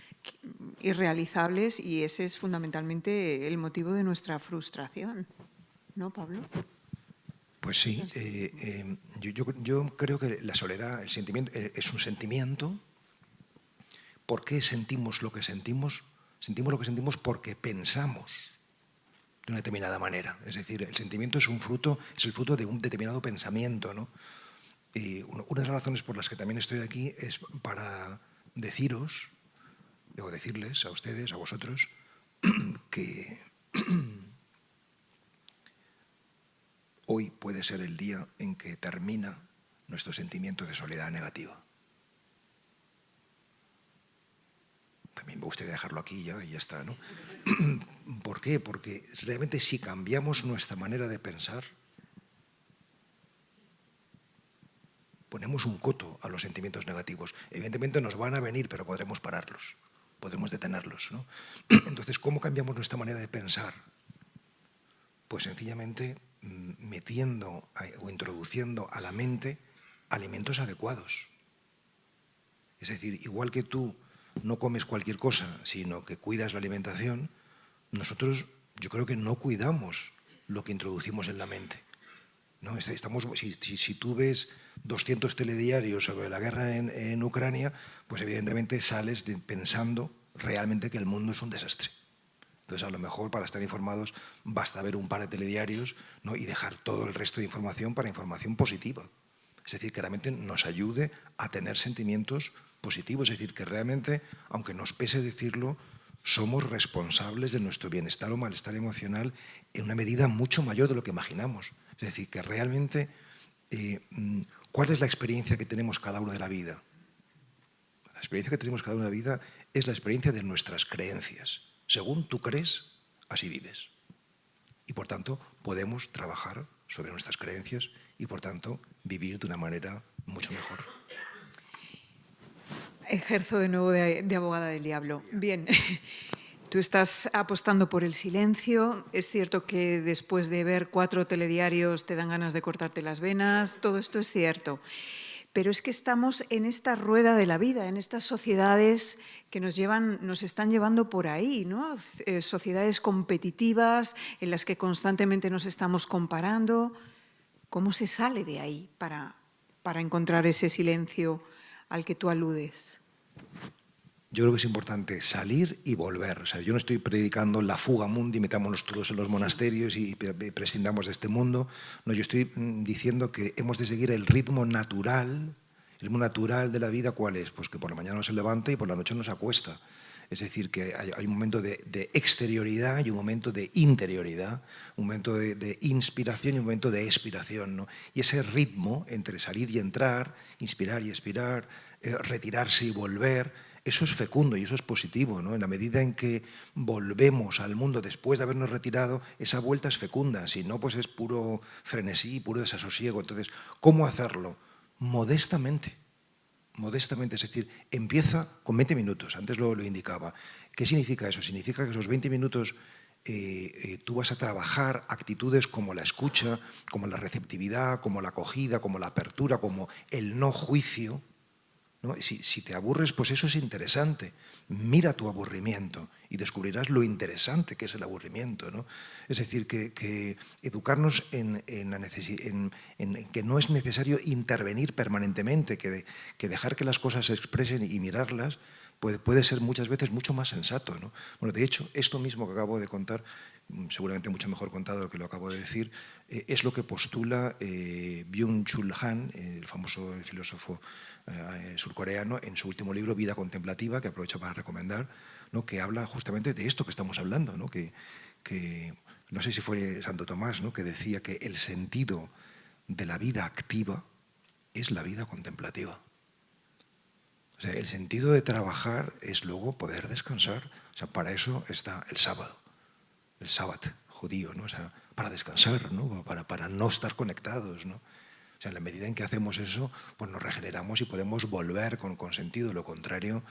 irrealizables, y ese es fundamentalmente el motivo de nuestra frustración, ¿no, Pablo? Pues sí, yo creo que la soledad, el sentimiento, es un sentimiento. ¿Por qué sentimos lo que sentimos? Sentimos lo que sentimos porque pensamos de una determinada manera. Es decir, el sentimiento es el fruto de un determinado pensamiento, ¿no? Y una de las razones por las que también estoy aquí es para deciros, o decirles a ustedes, a vosotros, que hoy puede ser el día en que termina nuestro sentimiento de soledad negativa. También me gustaría dejarlo aquí y ya está, ¿no? ¿Por qué? Porque realmente si cambiamos nuestra manera de pensar, ponemos un coto a los sentimientos negativos. Evidentemente nos van a venir, pero podremos pararlos, podremos detenerlos, ¿no? Entonces, ¿cómo cambiamos nuestra manera de pensar? Pues sencillamente metiendo o introduciendo a la mente alimentos adecuados. Es decir, igual que tú no comes cualquier cosa, sino que cuidas la alimentación, nosotros yo creo que no cuidamos lo que introducimos en la mente, ¿no? Si tú ves 200 telediarios sobre la guerra en Ucrania, pues evidentemente sales pensando realmente que el mundo es un desastre. Entonces, a lo mejor para estar informados basta ver un par de telediarios, ¿no? Y dejar todo el resto de información para información positiva. Es decir, que realmente nos ayude a tener sentimientos positivos. Es decir, que realmente, aunque nos pese decirlo, somos responsables de nuestro bienestar o malestar emocional en una medida mucho mayor de lo que imaginamos. Es decir, que realmente, ¿cuál es la experiencia que tenemos cada uno de la vida? La experiencia que tenemos cada uno de la vida es la experiencia de nuestras creencias. Según tú crees, así vives. Y por tanto, podemos trabajar sobre nuestras creencias y por tanto, vivir de una manera mucho mejor. Ejerzo de nuevo de abogada del diablo. Bien, tú estás apostando por el silencio. Es cierto que después de ver 4 telediarios te dan ganas de cortarte las venas. Todo esto es cierto. Pero es que estamos en esta rueda de la vida, en estas sociedades que nos están llevando por ahí, ¿no? Sociedades competitivas en las que constantemente nos estamos comparando. ¿Cómo se sale de ahí para encontrar ese silencio al que tú aludes? Yo creo que es importante salir y volver. O sea, yo no estoy predicando la fuga mundi, metámonos todos en los monasterios y prescindamos de este mundo. No, yo estoy diciendo que hemos de seguir el ritmo natural. El ritmo natural de la vida, ¿cuál es? Pues que por la mañana uno se levanta y por la noche uno se acuesta. Es decir, que hay un momento de exterioridad y un momento de interioridad, un momento de inspiración y un momento de expiración, ¿no? Y ese ritmo entre salir y entrar, inspirar y expirar, retirarse y volver, eso es fecundo y eso es positivo, ¿no? En la medida en que volvemos al mundo después de habernos retirado, esa vuelta es fecunda, si no, pues es puro frenesí, puro desasosiego. Entonces, ¿cómo hacerlo? Modestamente. Modestamente, es decir, empieza con 20 minutos, antes lo indicaba. ¿Qué significa eso? Significa que esos 20 minutos tú vas a trabajar actitudes como la escucha, como la receptividad, como la acogida, como la apertura, como el no juicio, ¿no? Si te aburres, pues eso es interesante. Mira tu aburrimiento y descubrirás lo interesante que es el aburrimiento, ¿no? Es decir, que educarnos en que no es necesario intervenir permanentemente, que dejar que las cosas se expresen y mirarlas puede ser muchas veces mucho más sensato, ¿no? Bueno, de hecho, esto mismo que acabo de contar, seguramente mucho mejor contado que lo acabo de decir, es lo que postula Byung-Chul Han, el famoso filósofo surcoreano, en su último libro, Vida Contemplativa, que aprovecho para recomendar, ¿no? Que habla justamente de esto que estamos hablando, ¿no? Que no sé si fue Santo Tomás, ¿no? Que decía que el sentido de la vida activa es la vida contemplativa. O sea, el sentido de trabajar es luego poder descansar. O sea, para eso está el sábado, el sábat judío, ¿no? O sea, para descansar, ¿no? Para no estar conectados, ¿no? O sea, en la medida en que hacemos eso, pues nos regeneramos y podemos volver con sentido. Lo contrario,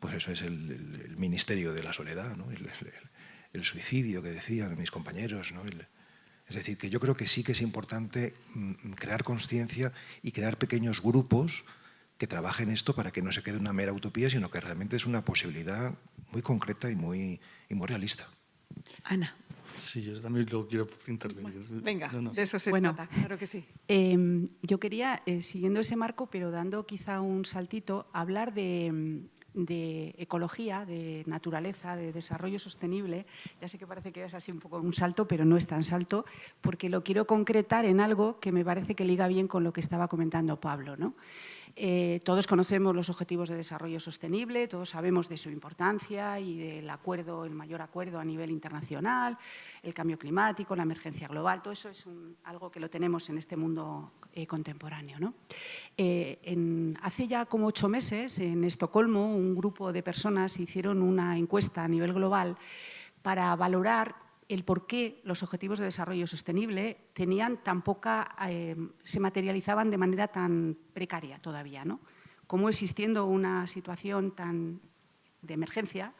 pues eso es el ministerio de la soledad, ¿no? El suicidio que decían mis compañeros, ¿no? Es decir, que yo creo que sí que es importante crear conciencia y crear pequeños grupos que trabajen esto para que no se quede una mera utopía, sino que realmente es una posibilidad muy concreta y muy realista. Ana. Sí, yo también lo quiero intervenir. Venga, No. de eso se trata, claro que sí. Yo quería, siguiendo ese marco, pero dando quizá un saltito, hablar de ecología, de naturaleza, de desarrollo sostenible. Ya sé que parece que es así un poco un salto, pero no es tan salto, porque lo quiero concretar en algo que me parece que liga bien con lo que estaba comentando Pablo, ¿no? Todos conocemos los Objetivos de Desarrollo Sostenible, todos sabemos de su importancia y del acuerdo, el mayor acuerdo a nivel internacional, el cambio climático, la emergencia global, todo eso es algo que lo tenemos en este mundo contemporáneo, ¿no? Hace ya como 8 meses, en Estocolmo, un grupo de personas hicieron una encuesta a nivel global para valorar el por qué los Objetivos de Desarrollo Sostenible se materializaban de manera tan precaria todavía, ¿no? Cómo existiendo una situación tan de emergencia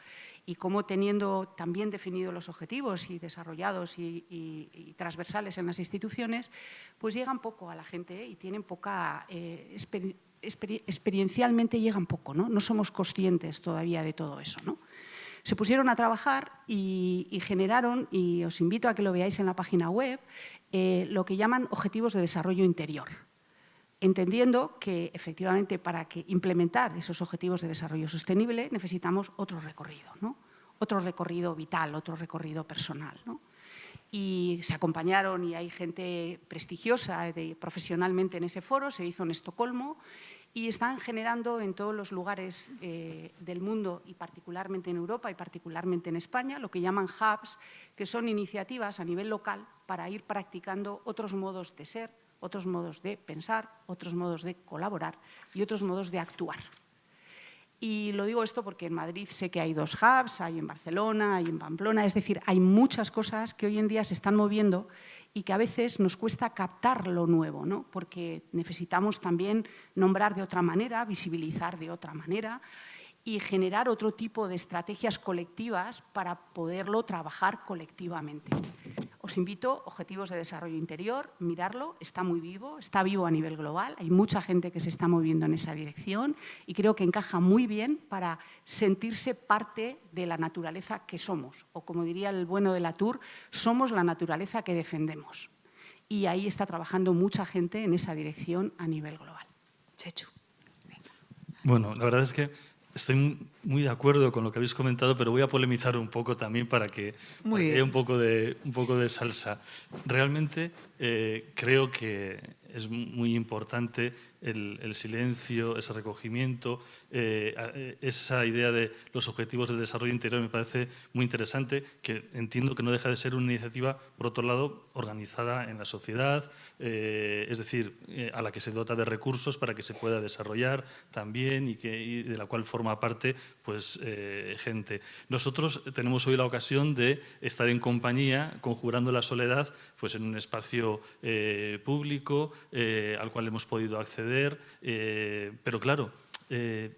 y cómo teniendo también definidos los objetivos y desarrollados y transversales en las instituciones, pues llegan poco a la gente y tienen poca experiencialmente llegan poco, ¿no? No somos conscientes todavía de todo eso, ¿no? Se pusieron a trabajar y generaron, y os invito a que lo veáis en la página web, lo que llaman objetivos de desarrollo interior, entendiendo que efectivamente para implementar esos objetivos de desarrollo sostenible necesitamos otro recorrido, ¿no? Otro recorrido vital, otro recorrido personal, ¿no? Y se acompañaron, y hay gente prestigiosa profesionalmente en ese foro, se hizo en Estocolmo, y están generando en todos los lugares del mundo, y particularmente en Europa y particularmente en España, lo que llaman hubs, que son iniciativas a nivel local para ir practicando otros modos de ser, otros modos de pensar, otros modos de colaborar y otros modos de actuar. Y lo digo esto porque en Madrid sé que hay 2 hubs, hay en Barcelona, hay en Pamplona, es decir, hay muchas cosas que hoy en día se están moviendo y que a veces nos cuesta captar lo nuevo, ¿no? Porque necesitamos también nombrar de otra manera, visibilizar de otra manera y generar otro tipo de estrategias colectivas para poderlo trabajar colectivamente. Os invito, Objetivos de Desarrollo Interior, mirarlo, está muy vivo, está vivo a nivel global, hay mucha gente que se está moviendo en esa dirección y creo que encaja muy bien para sentirse parte de la naturaleza que somos, o como diría el bueno de Latour, somos la naturaleza que defendemos. Y ahí está trabajando mucha gente en esa dirección a nivel global. Chechu. Bueno, la verdad es que estoy muy de acuerdo con lo que habéis comentado, pero voy a polemizar un poco también para que haya un poco de salsa. Realmente creo que es muy importante el silencio, ese recogimiento, esa idea de los objetivos de desarrollo interior me parece muy interesante, que entiendo que no deja de ser una iniciativa, por otro lado, organizada en la sociedad, es decir, a la que se dota de recursos para que se pueda desarrollar también y de la cual forma parte pues, gente. Nosotros tenemos hoy la ocasión de estar en compañía, conjurando la soledad, pues en un espacio público al cual hemos podido acceder, pero claro,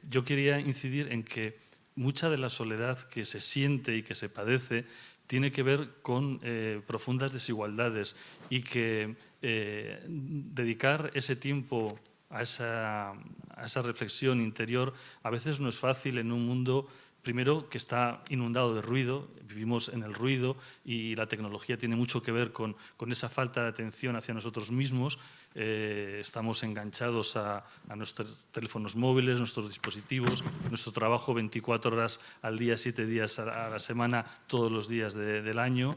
yo quería incidir en que mucha de la soledad que se siente y que se padece tiene que ver con profundas desigualdades y que dedicar ese tiempo a esa reflexión interior, a veces no es fácil en un mundo, primero, que está inundado de ruido, vivimos en el ruido y la tecnología tiene mucho que ver con esa falta de atención hacia nosotros mismos. Estamos enganchados a nuestros teléfonos móviles, nuestros dispositivos, nuestro trabajo 24 horas al día, 7 días a la semana, todos los días del año,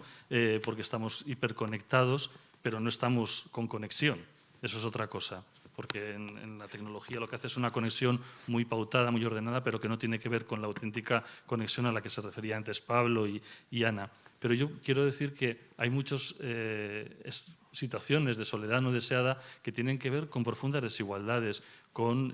porque estamos hiperconectados, pero no estamos con conexión. Eso es otra cosa, porque en la tecnología lo que hace es una conexión muy pautada, muy ordenada, pero que no tiene que ver con la auténtica conexión a la que se refería antes Pablo y Ana. Pero yo quiero decir que hay muchas situaciones de soledad no deseada que tienen que ver con profundas desigualdades, con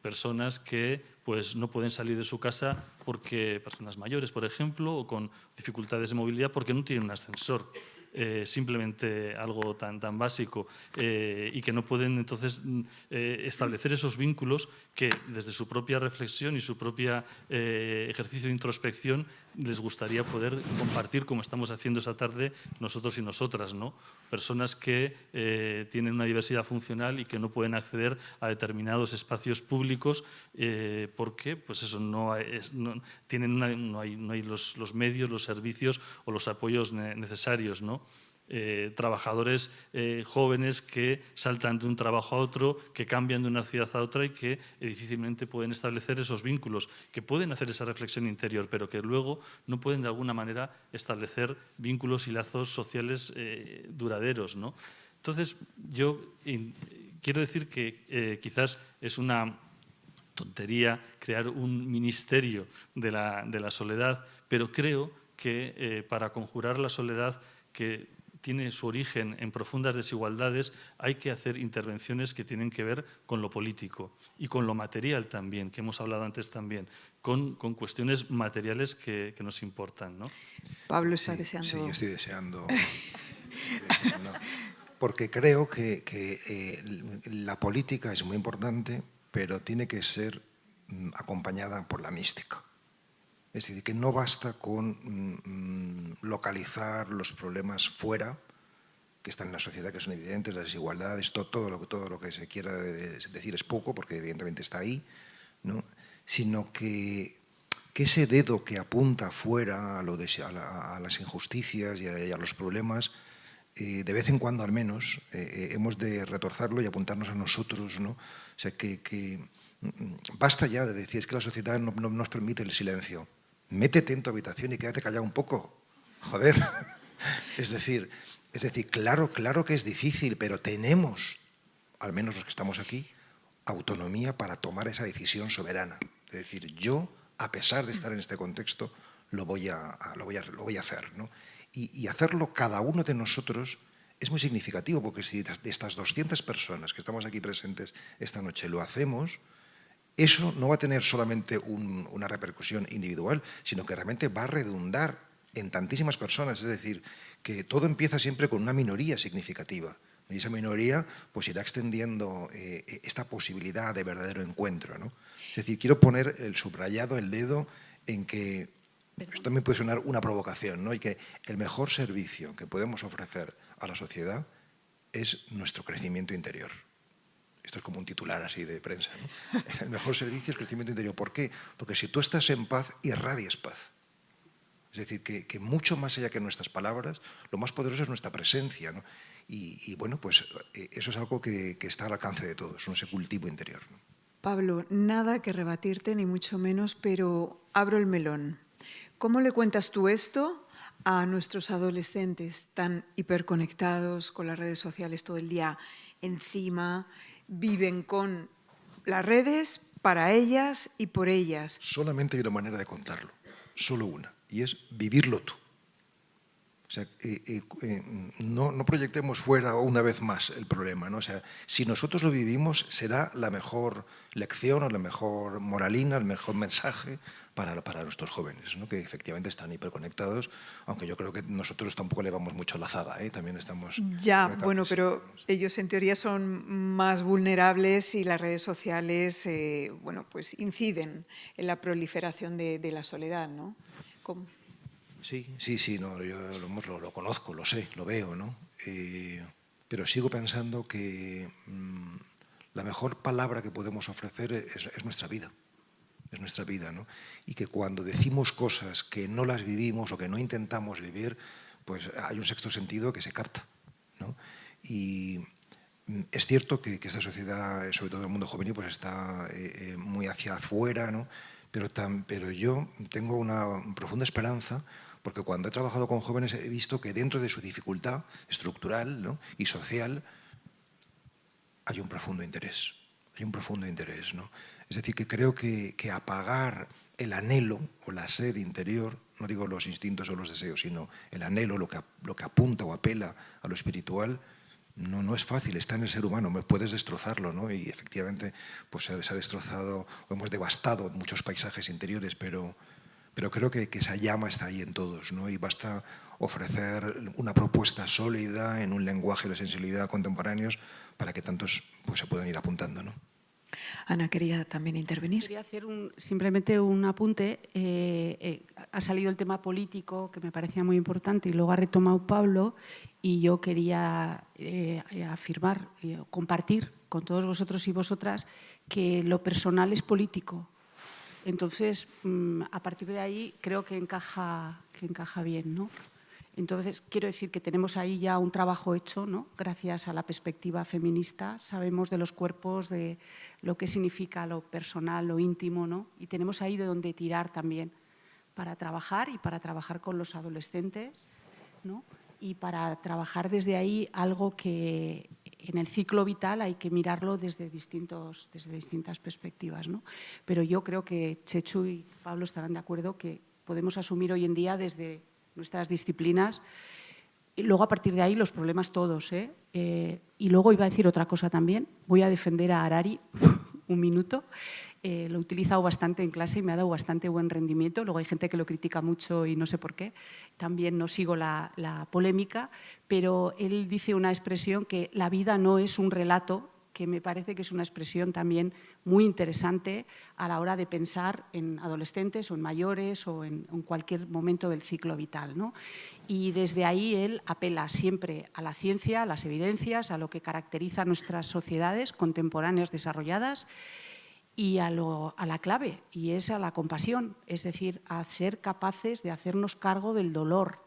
personas que pues, no pueden salir de su casa porque personas mayores, por ejemplo, o con dificultades de movilidad porque no tienen un ascensor. Simplemente algo tan básico y que no pueden entonces establecer esos vínculos que desde su propia reflexión y su propio ejercicio de introspección les gustaría poder compartir como estamos haciendo esta tarde nosotros y nosotras, ¿no? Personas que tienen una diversidad funcional y que no pueden acceder a determinados espacios públicos porque pues eso, no hay los medios, los servicios o los apoyos necesarios, ¿no? Trabajadores jóvenes que saltan de un trabajo a otro, que cambian de una ciudad a otra y que difícilmente pueden establecer esos vínculos, que pueden hacer esa reflexión interior, pero que luego no pueden de alguna manera establecer vínculos y lazos sociales duraderos, ¿no? Entonces, yo quiero decir que quizás es una tontería crear un ministerio de la soledad, pero creo que para conjurar la soledad que tiene su origen en profundas desigualdades, hay que hacer intervenciones que tienen que ver con lo político y con lo material también, que hemos hablado antes también, con cuestiones materiales que nos importan, ¿no? Pablo está deseando. Sí, yo estoy deseando. Porque creo que la política es muy importante, pero tiene que ser acompañada por la mística. Es decir, que no basta con localizar los problemas fuera, que están en la sociedad, que son evidentes, las desigualdades, todo lo que se quiera decir es poco, porque evidentemente está ahí, ¿no? Sino que ese dedo que apunta fuera a las injusticias y a los problemas, de vez en cuando al menos, hemos de retorcerlo y apuntarnos a nosotros, ¿no? O sea, que basta ya de decir, es que la sociedad no nos permite el silencio. Métete en tu habitación y quédate callado un poco. Joder. Es decir, claro que es difícil, pero tenemos, al menos los que estamos aquí, autonomía para tomar esa decisión soberana. Es decir, yo, a pesar de estar en este contexto, lo voy a hacer, ¿no? Y hacerlo cada uno de nosotros es muy significativo, porque si de estas 200 personas que estamos aquí presentes esta noche lo hacemos, eso no va a tener solamente una repercusión individual, sino que realmente va a redundar en tantísimas personas. Es decir, que todo empieza siempre con una minoría significativa. Y esa minoría pues irá extendiendo esta posibilidad de verdadero encuentro, ¿no? Es decir, quiero poner el subrayado, el dedo, en que esto también puede sonar una provocación, ¿no? Y que el mejor servicio que podemos ofrecer a la sociedad es nuestro crecimiento interior. Esto es como un titular así de prensa, ¿no? El mejor servicio es el crecimiento interior. ¿Por qué? Porque si tú estás en paz, irradias paz. Es decir, que mucho más allá que nuestras palabras, lo más poderoso es nuestra presencia, ¿no? Y bueno, pues eso es algo que está al alcance de todos, ese cultivo interior, ¿no? Pablo, nada que rebatirte, ni mucho menos, pero abro el melón. ¿Cómo le cuentas tú esto a nuestros adolescentes tan hiperconectados con las redes sociales todo el día encima? Viven con las redes para ellas y por ellas. Solamente hay una manera de contarlo, solo una, y es vivirlo tú. O sea, no proyectemos fuera una vez más el problema, ¿no? O sea, si nosotros lo vivimos, será la mejor lección o la mejor moralina, el mejor mensaje para nuestros jóvenes, ¿no? Que efectivamente están hiperconectados, aunque yo creo que nosotros tampoco le vamos mucho a la zaga, ¿eh? También estamos... Ya, bueno, pero ellos en teoría son más vulnerables y las redes sociales, bueno, pues inciden en la proliferación de la soledad, ¿no? ¿Cómo? Sí, no, yo lo conozco, lo sé, lo veo, ¿no? Pero sigo pensando que la mejor palabra que podemos ofrecer es nuestra vida. Es nuestra vida, ¿no? Y que cuando decimos cosas que no las vivimos o que no intentamos vivir, pues hay un sexto sentido que se capta, ¿no? Y es cierto que esta sociedad, sobre todo el mundo juvenil, pues está muy hacia afuera, ¿no? Pero yo tengo una profunda esperanza, porque cuando he trabajado con jóvenes he visto que dentro de su dificultad estructural, ¿no?, y social hay un profundo interés. Hay un profundo interés, ¿no? Es decir, que creo que apagar el anhelo o la sed interior, no digo los instintos o los deseos, sino el anhelo, lo que apunta o apela a lo espiritual, no es fácil, está en el ser humano, puedes destrozarlo, ¿no? Y efectivamente pues se ha destrozado, o hemos devastado muchos paisajes interiores, pero creo que esa llama está ahí en todos, ¿no? Y basta ofrecer una propuesta sólida en un lenguaje de sensibilidad contemporáneos para que tantos pues se puedan ir apuntando, ¿no? Ana quería también intervenir. Quería hacer simplemente un apunte. Ha salido el tema político, que me parecía muy importante, y luego ha retomado Pablo, y yo quería afirmar, compartir con todos vosotros y vosotras que lo personal es político. Entonces, a partir de ahí creo que encaja bien, ¿no? Entonces, quiero decir que tenemos ahí ya un trabajo hecho, ¿no? Gracias a la perspectiva feminista. Sabemos de los cuerpos, de lo que significa lo personal, lo íntimo, ¿no? Y tenemos ahí de donde tirar también para trabajar, y para trabajar con los adolescentes, ¿no? Y para trabajar desde ahí algo que en el ciclo vital hay que mirarlo desde distintas perspectivas, ¿no? Pero yo creo que Chechu y Pablo estarán de acuerdo que podemos asumir hoy en día desde nuestras disciplinas, y luego a partir de ahí los problemas todos, ¿eh? Y luego iba a decir otra cosa también, voy a defender a Harari un minuto. Lo he utilizado bastante en clase y me ha dado bastante buen rendimiento. Luego hay gente que lo critica mucho y no sé por qué. También no sigo la polémica, pero él dice una expresión que la vida no es un relato, que me parece que es una expresión también muy interesante a la hora de pensar en adolescentes o en mayores o en cualquier momento del ciclo vital, ¿no? Y desde ahí él apela siempre a la ciencia, a las evidencias, a lo que caracteriza a nuestras sociedades contemporáneas desarrolladas, y a la clave, y es a la compasión, es decir, a ser capaces de hacernos cargo del dolor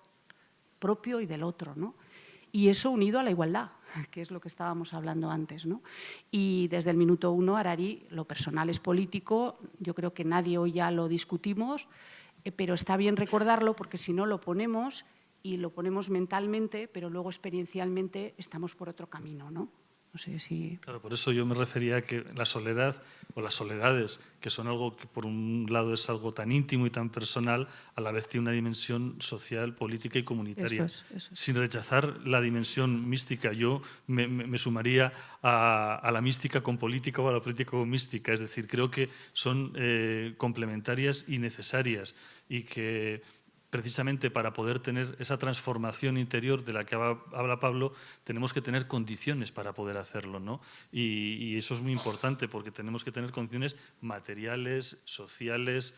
propio y del otro, ¿no? Y eso unido a la igualdad, que es lo que estábamos hablando antes, ¿no? Y desde el minuto uno, Harari, lo personal es político, yo creo que nadie hoy ya lo discutimos, pero está bien recordarlo, porque si no lo ponemos, y lo ponemos mentalmente, pero luego experiencialmente estamos por otro camino, ¿no? No sé si... Claro, por eso yo me refería a que la soledad o las soledades, que son algo que por un lado es algo tan íntimo y tan personal, a la vez tiene una dimensión social, política y comunitaria. Eso es. Sin rechazar la dimensión mística, yo me sumaría a la mística con política o a la política con mística. Es decir, creo que son complementarias y necesarias, y que precisamente para poder tener esa transformación interior de la que habla Pablo, tenemos que tener condiciones para poder hacerlo, ¿no? Y eso es muy importante, porque tenemos que tener condiciones materiales, sociales,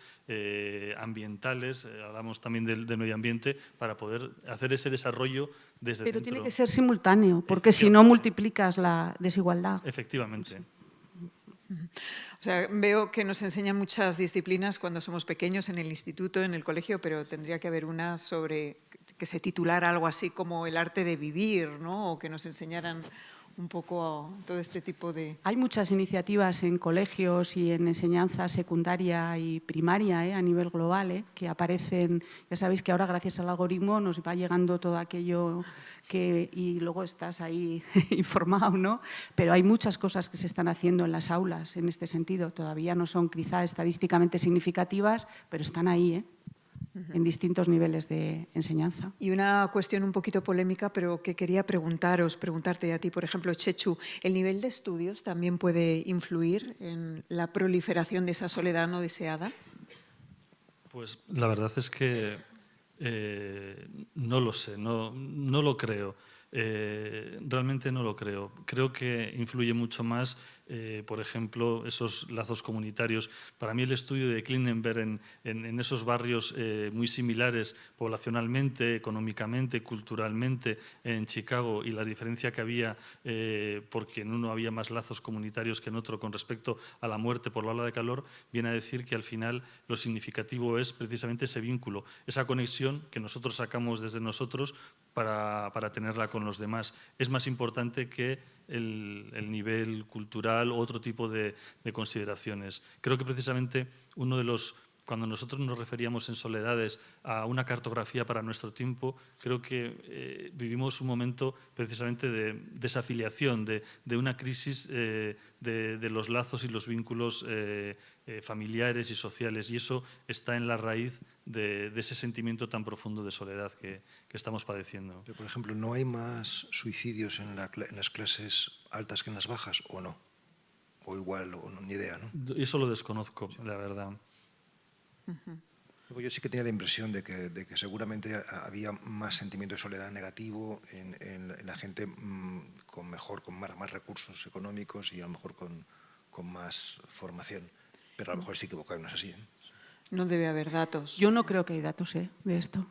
ambientales, hablamos también del medio ambiente, para poder hacer ese desarrollo desde Pero dentro. tiene que ser simultáneo, porque si no multiplicas la desigualdad. Efectivamente. O sea, veo que nos enseñan muchas disciplinas cuando somos pequeños en el instituto, en el colegio, pero tendría que haber una sobre que se titulara algo así como el arte de vivir, ¿no? O que nos enseñaran un poco todo este tipo de... Hay muchas iniciativas en colegios y en enseñanza secundaria y primaria, a nivel global, que aparecen. Ya sabéis que ahora, gracias al algoritmo, nos va llegando todo aquello y luego estás ahí informado, ¿no? Pero hay muchas cosas que se están haciendo en las aulas en este sentido. Todavía no son quizá estadísticamente significativas, pero están ahí, en distintos niveles de enseñanza. Y una cuestión un poquito polémica, pero que quería preguntarte a ti, por ejemplo, Chechu, ¿el nivel de estudios también puede influir en la proliferación de esa soledad no deseada? Pues la verdad es que no lo sé, no lo creo. Realmente no lo creo. Creo que influye mucho más, por ejemplo, esos lazos comunitarios. Para mí el estudio de Klinenberg en esos barrios muy similares poblacionalmente, económicamente, culturalmente en Chicago, y la diferencia que había porque en uno había más lazos comunitarios que en otro con respecto a la muerte por la ola de calor, viene a decir que al final lo significativo es precisamente ese vínculo, esa conexión que nosotros sacamos desde nosotros para tenerla con los demás. Es más importante que el nivel cultural o otro tipo de consideraciones. Creo que precisamente uno de los... Cuando nosotros nos referíamos en Soledades a una cartografía para nuestro tiempo, creo que vivimos un momento precisamente de desafiliación, de una crisis de los lazos y los vínculos familiares y sociales, y eso está en la raíz de ese sentimiento tan profundo de soledad que estamos padeciendo. Pero, por ejemplo, ¿no hay más suicidios en las clases altas que en las bajas, o no? O igual, o no, ni idea, ¿no? Eso lo desconozco, la verdad. Yo sí que tenía la impresión de que seguramente había más sentimiento de soledad negativo en la gente con más recursos económicos y a lo mejor con más formación. Pero a lo mejor estoy equivocado, no es así, ¿eh? No debe haber datos. Yo no creo que hay datos de esto.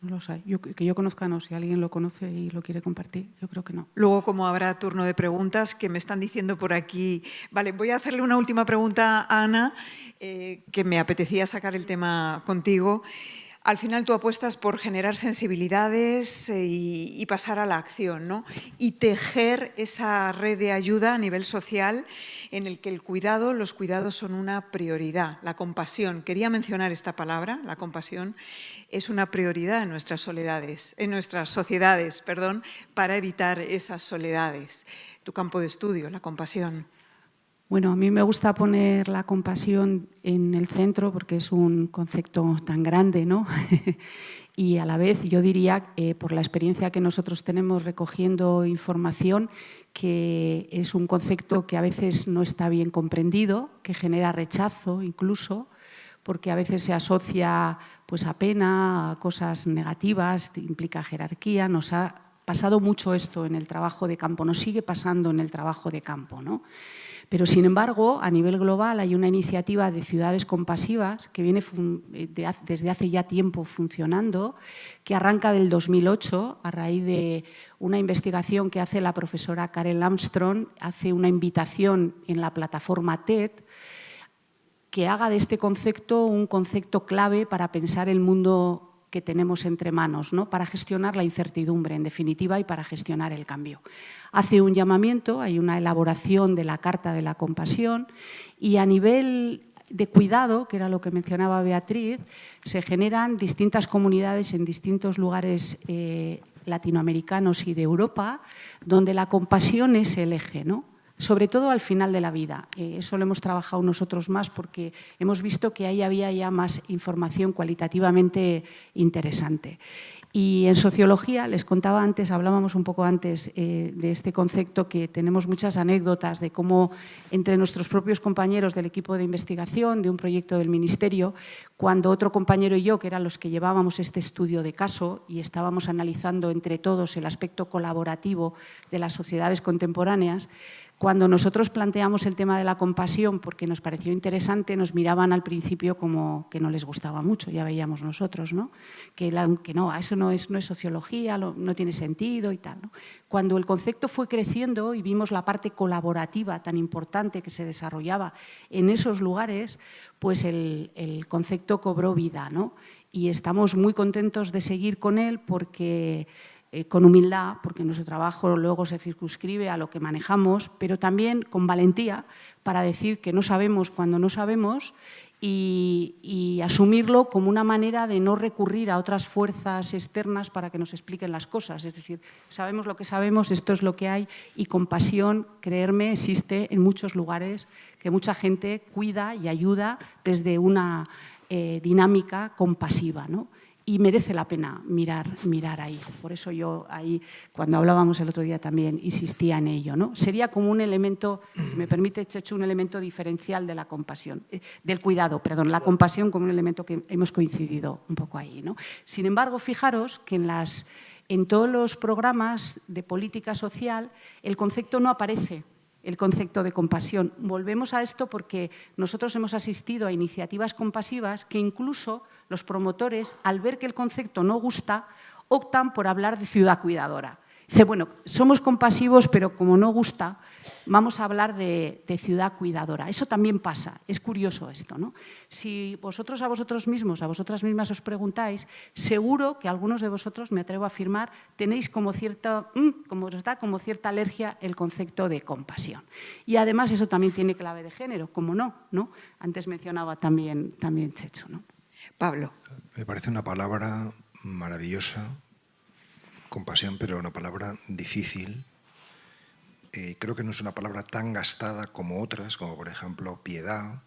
No los hay. Que yo conozca, no. Si alguien lo conoce y lo quiere compartir, yo creo que no. Luego, como habrá turno de preguntas, que me están diciendo por aquí... Vale, voy a hacerle una última pregunta a Ana, que me apetecía sacar el tema contigo. Al final tú apuestas por generar sensibilidades y pasar a la acción, ¿no? Y tejer esa red de ayuda a nivel social en el que los cuidados son una prioridad. La compasión, quería mencionar esta palabra, la compasión, es una prioridad en nuestras sociedades, para evitar esas soledades. Tu campo de estudio, la compasión. Bueno, a mí me gusta poner la compasión en el centro porque es un concepto tan grande, ¿no? Y a la vez yo diría, por la experiencia que nosotros tenemos recogiendo información, que es un concepto que a veces no está bien comprendido, que genera rechazo incluso, porque a veces se asocia pues, a pena, a cosas negativas, implica jerarquía. Nos ha pasado mucho esto en el trabajo de campo, nos sigue pasando en el trabajo de campo, ¿no? Pero, sin embargo, a nivel global hay una iniciativa de ciudades compasivas que viene desde hace ya tiempo funcionando, que arranca del 2008 a raíz de una investigación que hace la profesora Karen Armstrong, hace una invitación en la plataforma TED que haga de este concepto un concepto clave para pensar el mundo que tenemos entre manos, ¿no? Para gestionar la incertidumbre, en definitiva, y para gestionar el cambio. Hace un llamamiento, hay una elaboración de la Carta de la Compasión y a nivel de cuidado, que era lo que mencionaba Beatriz, se generan distintas comunidades en distintos lugares latinoamericanos y de Europa, donde la compasión es el eje, ¿no? Sobre todo al final de la vida. Eso lo hemos trabajado nosotros más porque hemos visto que ahí había ya más información cualitativamente interesante. Y en sociología, les contaba antes, hablábamos un poco antes de este concepto, que tenemos muchas anécdotas de cómo entre nuestros propios compañeros del equipo de investigación de un proyecto del Ministerio, cuando otro compañero y yo, que eran los que llevábamos este estudio de caso y estábamos analizando entre todos el aspecto colaborativo de las sociedades contemporáneas, cuando nosotros planteamos el tema de la compasión porque nos pareció interesante, nos miraban al principio como que no les gustaba mucho, ya veíamos nosotros, ¿no? Que no, eso no es sociología, no tiene sentido y tal, ¿no? Cuando el concepto fue creciendo y vimos la parte colaborativa tan importante que se desarrollaba en esos lugares, pues el concepto cobró vida, ¿no? Y estamos muy contentos de seguir con él porque... con humildad, porque nuestro trabajo luego se circunscribe a lo que manejamos, pero también con valentía para decir que no sabemos cuando no sabemos y asumirlo como una manera de no recurrir a otras fuerzas externas para que nos expliquen las cosas. Es decir, sabemos lo que sabemos, esto es lo que hay y compasión, creerme, existe en muchos lugares que mucha gente cuida y ayuda desde una dinámica compasiva, ¿no? Y merece la pena mirar ahí. Por eso yo ahí, cuando hablábamos el otro día también, insistía en ello, ¿no? Sería como un elemento, si me permite, Chechu, un elemento diferencial de la compasión, del cuidado, perdón, la compasión como un elemento que hemos coincidido un poco ahí, ¿no? Sin embargo, fijaros que en las En todos los programas de política social el concepto no aparece, el concepto de compasión. Volvemos a esto porque nosotros hemos asistido a iniciativas compasivas que incluso los promotores, al ver que el concepto no gusta, optan por hablar de ciudad cuidadora. Dice, bueno, somos compasivos, pero como no gusta, vamos a hablar de ciudad cuidadora. Eso también pasa, es curioso esto, ¿no? Si vosotros a vosotros mismos, a vosotras mismas os preguntáis, seguro que algunos de vosotros, me atrevo a afirmar, tenéis como cierta, como os da como cierta alergia el concepto de compasión. Y además eso también tiene clave de género, como no, ¿no? Antes mencionaba también Chechu, ¿no? Pablo. Me parece una palabra maravillosa, compasión, pero una palabra difícil. Creo que no es una palabra tan gastada como otras, como por ejemplo piedad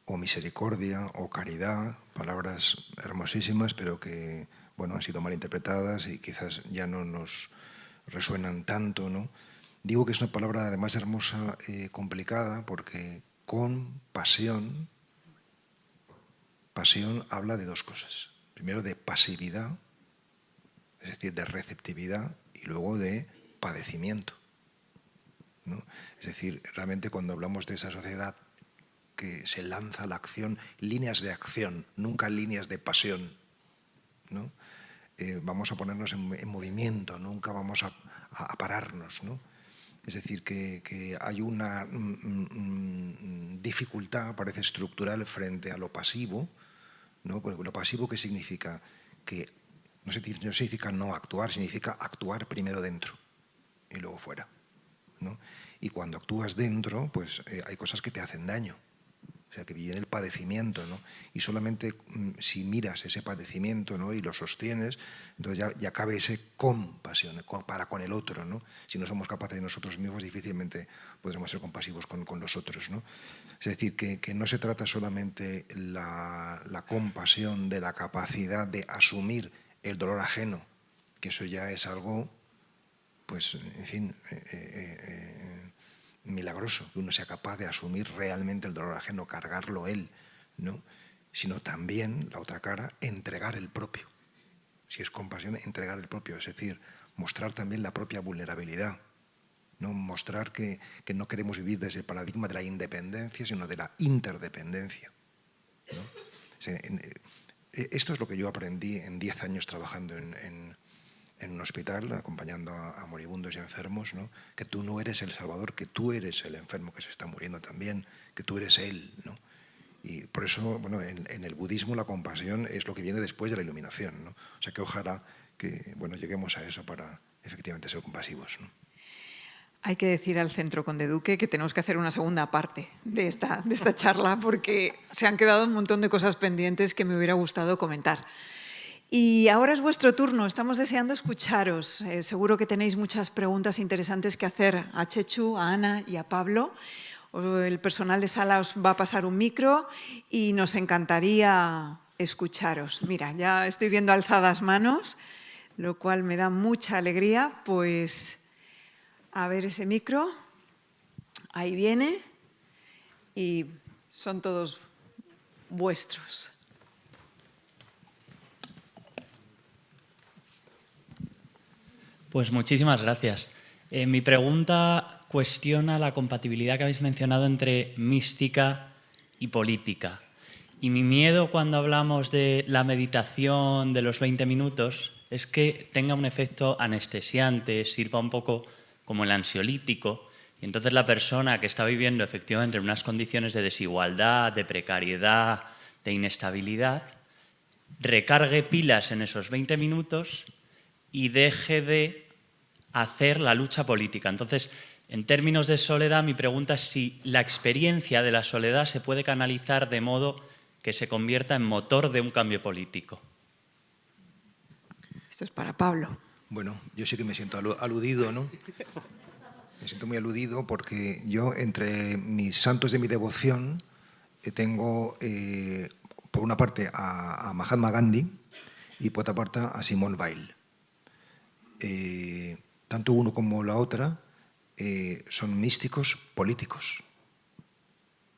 o misericordia o caridad, palabras hermosísimas, pero que bueno, han sido mal interpretadas y quizás ya no nos resuenan tanto, ¿no? Digo que es una palabra además hermosa, complicada, porque compasión, pasión habla de dos cosas. Primero de pasividad, es decir, de receptividad, y luego de padecimiento, ¿no? Es decir, realmente cuando hablamos de esa sociedad que se lanza a la acción, líneas de acción, nunca líneas de pasión, ¿no? Vamos a ponernos en movimiento, nunca vamos a pararnos, ¿no? Es decir, que hay una dificultad, parece estructural, frente a lo pasivo, ¿no? Porque lo pasivo, ¿qué significa? Que no significa no actuar, significa actuar primero dentro y luego fuera, ¿no? Y cuando actúas dentro, pues hay cosas que te hacen daño. O sea, que viene el padecimiento, ¿no? Y solamente si miras ese padecimiento, ¿no? Y lo sostienes, entonces ya cabe ese compasión para con el otro, ¿no? Si no somos capaces de nosotros mismos, difícilmente podremos ser compasivos con los otros, ¿no? Es decir, que no se trata solamente la compasión de la capacidad de asumir el dolor ajeno, que eso ya es algo, pues, en fin, milagroso, que uno sea capaz de asumir realmente el dolor ajeno, cargarlo él, ¿no? Sino también, la otra cara, entregar el propio. Si es compasión, entregar el propio, es decir, mostrar también la propia vulnerabilidad, ¿no? Mostrar que no queremos vivir desde el paradigma de la independencia, sino de la interdependencia, ¿no? O sea, esto es lo que yo aprendí en 10 años trabajando en un hospital, acompañando a moribundos y enfermos, ¿no? Que tú no eres el salvador, que tú eres el enfermo que se está muriendo también, que tú eres él, ¿no? Y por eso, bueno, en el budismo la compasión es lo que viene después de la iluminación, ¿no? O sea que ojalá que, bueno, lleguemos a eso para efectivamente ser compasivos, ¿no? Hay que decir al Centro Conde Duque que tenemos que hacer una segunda parte de esta charla porque se han quedado un montón de cosas pendientes que me hubiera gustado comentar. Y ahora es vuestro turno, estamos deseando escucharos. Seguro que tenéis muchas preguntas interesantes que hacer a Chechu, a Ana y a Pablo. El personal de sala os va a pasar un micro y nos encantaría escucharos. Mira, ya estoy viendo alzadas manos, lo cual me da mucha alegría. Pues a ver ese micro, ahí viene y son todos vuestros. Pues muchísimas gracias. Mi pregunta cuestiona la compatibilidad que habéis mencionado entre mística y política. Y mi miedo cuando hablamos de la meditación de los 20 minutos es que tenga un efecto anestesiante, sirva un poco como el ansiolítico, y entonces la persona que está viviendo efectivamente en unas condiciones de desigualdad, de precariedad, de inestabilidad, recargue pilas en esos 20 minutos y deje de hacer la lucha política. Entonces, en términos de soledad, mi pregunta es si la experiencia de la soledad se puede canalizar de modo que se convierta en motor de un cambio político. Esto es para Pablo. Bueno, yo sí que me siento aludido, ¿no? Me siento muy aludido porque yo, entre mis santos de mi devoción, tengo, por una parte, a Mahatma Gandhi y por otra parte a Simone Weil. Tanto uno como la otra son místicos políticos.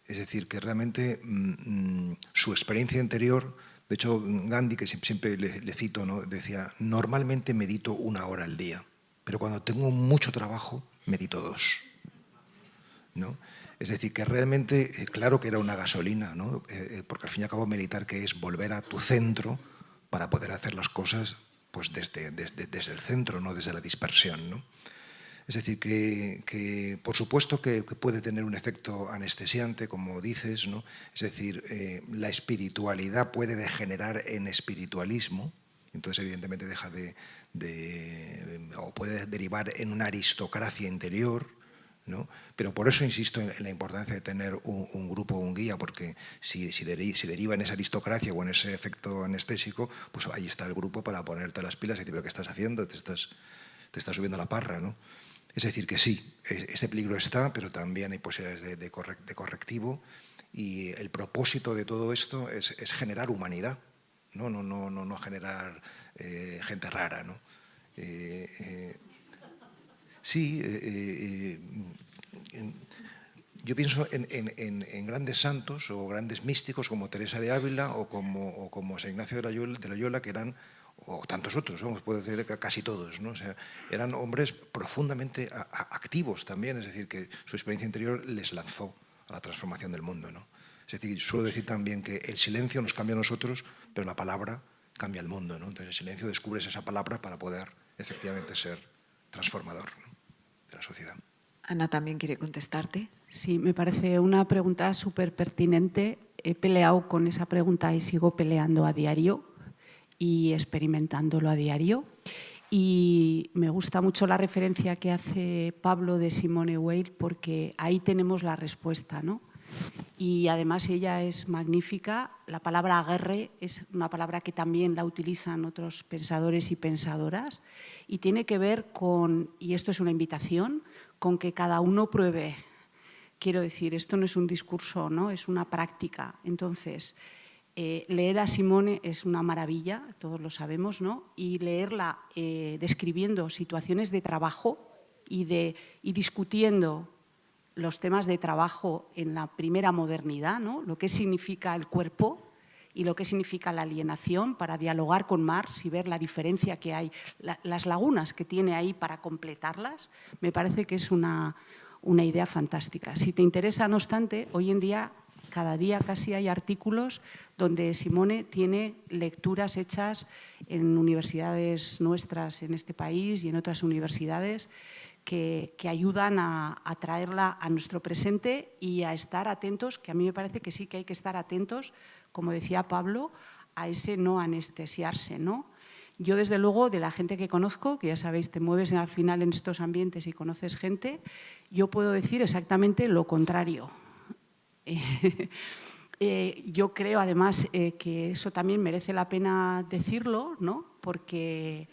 Es decir, que realmente su experiencia interior De hecho, Gandhi, que siempre le cito, ¿no? Decía, normalmente medito 1 hora al día, pero cuando tengo mucho trabajo, medito 2. ¿No? Es decir, que realmente, claro que era una gasolina, ¿no? Porque al fin y al cabo meditar, que es volver a tu centro para poder hacer las cosas pues desde el centro, no desde la dispersión, ¿no? Es decir, que por supuesto que puede tener un efecto anestesiante, como dices, ¿no? Es decir, la espiritualidad puede degenerar en espiritualismo, entonces evidentemente deja o puede derivar en una aristocracia interior, ¿no? Pero por eso insisto en la importancia de tener un grupo, un guía, porque si deriva en esa aristocracia o en ese efecto anestésico, pues ahí está el grupo para ponerte las pilas y decir, ¿pero qué estás haciendo? Te estás subiendo la parra, ¿no? Es decir, que sí, ese peligro está, pero también hay posibilidades de correctivo, y el propósito de todo esto es generar humanidad, no generar gente rara, ¿no? Sí, yo pienso en grandes santos o grandes místicos como Teresa de Ávila o como San Ignacio de Loyola, que eran, o tantos otros, ¿no? Puedo decir que casi todos, ¿no? O sea, eran hombres profundamente activos también, es decir, que su experiencia interior les lanzó a la transformación del mundo, ¿no? Es decir, suelo decir también que el silencio nos cambia a nosotros, pero la palabra cambia el mundo, ¿no? Entonces, el silencio descubres esa palabra para poder efectivamente ser transformador, ¿no?, de la sociedad. Ana también quiere contestarte. Sí, me parece una pregunta súper pertinente. He peleado con esa pregunta y sigo peleando a diario y experimentándolo a diario. Y me gusta mucho la referencia que hace Pablo de Simone Weil, porque ahí tenemos la respuesta, ¿no? Y además ella es magnífica. La palabra aguerre es una palabra que también la utilizan otros pensadores y pensadoras, y tiene que ver con, y esto es una invitación, con que cada uno pruebe. Quiero decir, esto no es un discurso, ¿no? Es una práctica. Entonces, leer a Simone es una maravilla, todos lo sabemos, ¿no? Y leerla describiendo situaciones de trabajo y discutiendo los temas de trabajo en la primera modernidad, ¿no? Lo que significa el cuerpo y lo que significa la alienación, para dialogar con Marx y ver la diferencia que hay, las lagunas que tiene ahí para completarlas, me parece que es una idea fantástica. Si te interesa, no obstante, hoy en día, cada día casi hay artículos donde Simone tiene lecturas hechas en universidades nuestras en este país y en otras universidades que ayudan a traerla a nuestro presente y a estar atentos, que a mí me parece que sí que hay que estar atentos, como decía Pablo, a ese no anestesiarse, ¿no? Yo, desde luego, de la gente que conozco, que ya sabéis, te mueves al final en estos ambientes y conoces gente, yo puedo decir exactamente lo contrario. Yo creo, además, que eso también merece la pena decirlo, ¿no? Porque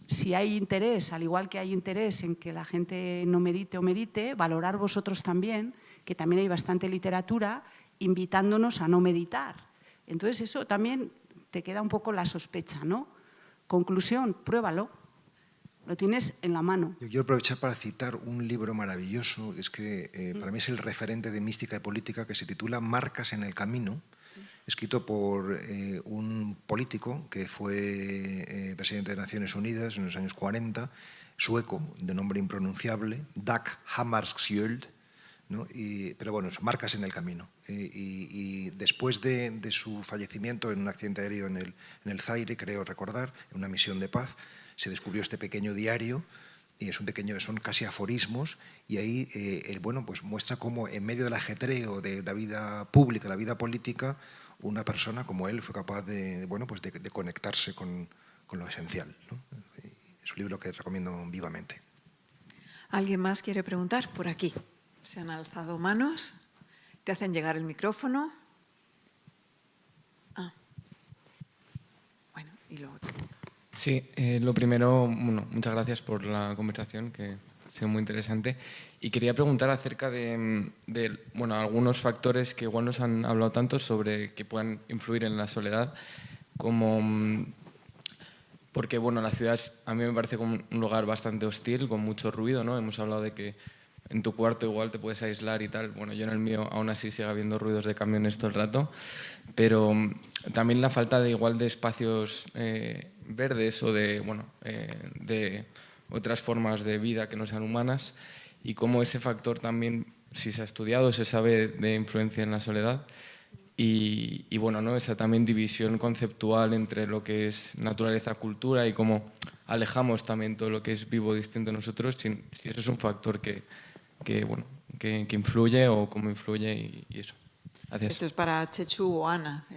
si hay interés, al igual que hay interés en que la gente no medite o medite, valorar vosotros también, que también hay bastante literatura invitándonos a no meditar. Entonces, eso también te queda un poco la sospecha, ¿no? Conclusión, pruébalo. Lo tienes en la mano. Yo quiero aprovechar para citar un libro maravilloso, es que para mí es el referente de mística y política, que se titula Marcas en el camino, escrito por un político que fue presidente de Naciones Unidas en los años 40, sueco, de nombre impronunciable, Dag Hammarskjöld, ¿no? Pero bueno, Marcas en el camino. Y después de su fallecimiento en un accidente aéreo en el Zaire, creo recordar, en una misión de paz, se descubrió este pequeño diario, y son casi aforismos, y ahí bueno, pues muestra cómo en medio del ajetreo de la vida pública, la vida política, una persona como él fue capaz de conectarse con lo esencial, ¿no? Es un libro que recomiendo vivamente. ¿Alguien más quiere preguntar? Por aquí. Se han alzado manos. Te hacen llegar el micrófono. Bueno, y luego tú. Sí, lo primero, bueno, muchas gracias por la conversación, que ha sido muy interesante. Y quería preguntar acerca de bueno, algunos factores que igual nos han hablado tanto sobre que puedan influir en la soledad, como porque bueno, la ciudad a mí me parece como un lugar bastante hostil, con mucho ruido, ¿no? Hemos hablado de que en tu cuarto igual te puedes aislar y tal. Bueno, yo en el mío aún así sigue habiendo ruidos de camiones todo el rato, pero también la falta de igual de espacios verdes o de, bueno, de otras formas de vida que no sean humanas, y cómo ese factor también, si se ha estudiado, se sabe de influencia en la soledad. Y bueno, ¿no? Esa también división conceptual entre lo que es naturaleza, cultura, y cómo alejamos también todo lo que es vivo distinto a nosotros, si eso es un factor que influye o cómo influye y eso. Gracias. Esto es para Chechu o Ana.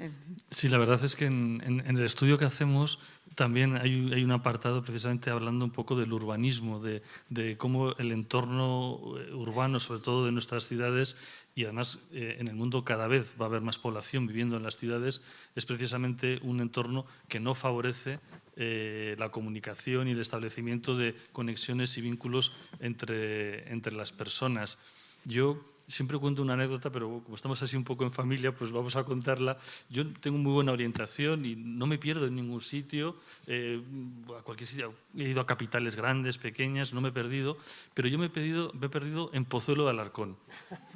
Sí, la verdad es que en el estudio que hacemos también hay un apartado precisamente hablando un poco del urbanismo, de cómo el entorno urbano, sobre todo de nuestras ciudades, y además en el mundo cada vez va a haber más población viviendo en las ciudades, es precisamente un entorno que no favorece la comunicación y el establecimiento de conexiones y vínculos entre las personas. Yo siempre cuento una anécdota, pero como estamos así un poco en familia, pues vamos a contarla. Yo tengo muy buena orientación y no me pierdo en ningún sitio, a cualquier sitio. He ido a capitales grandes, pequeñas, no me he perdido, pero yo me he perdido en Pozuelo de Alarcón,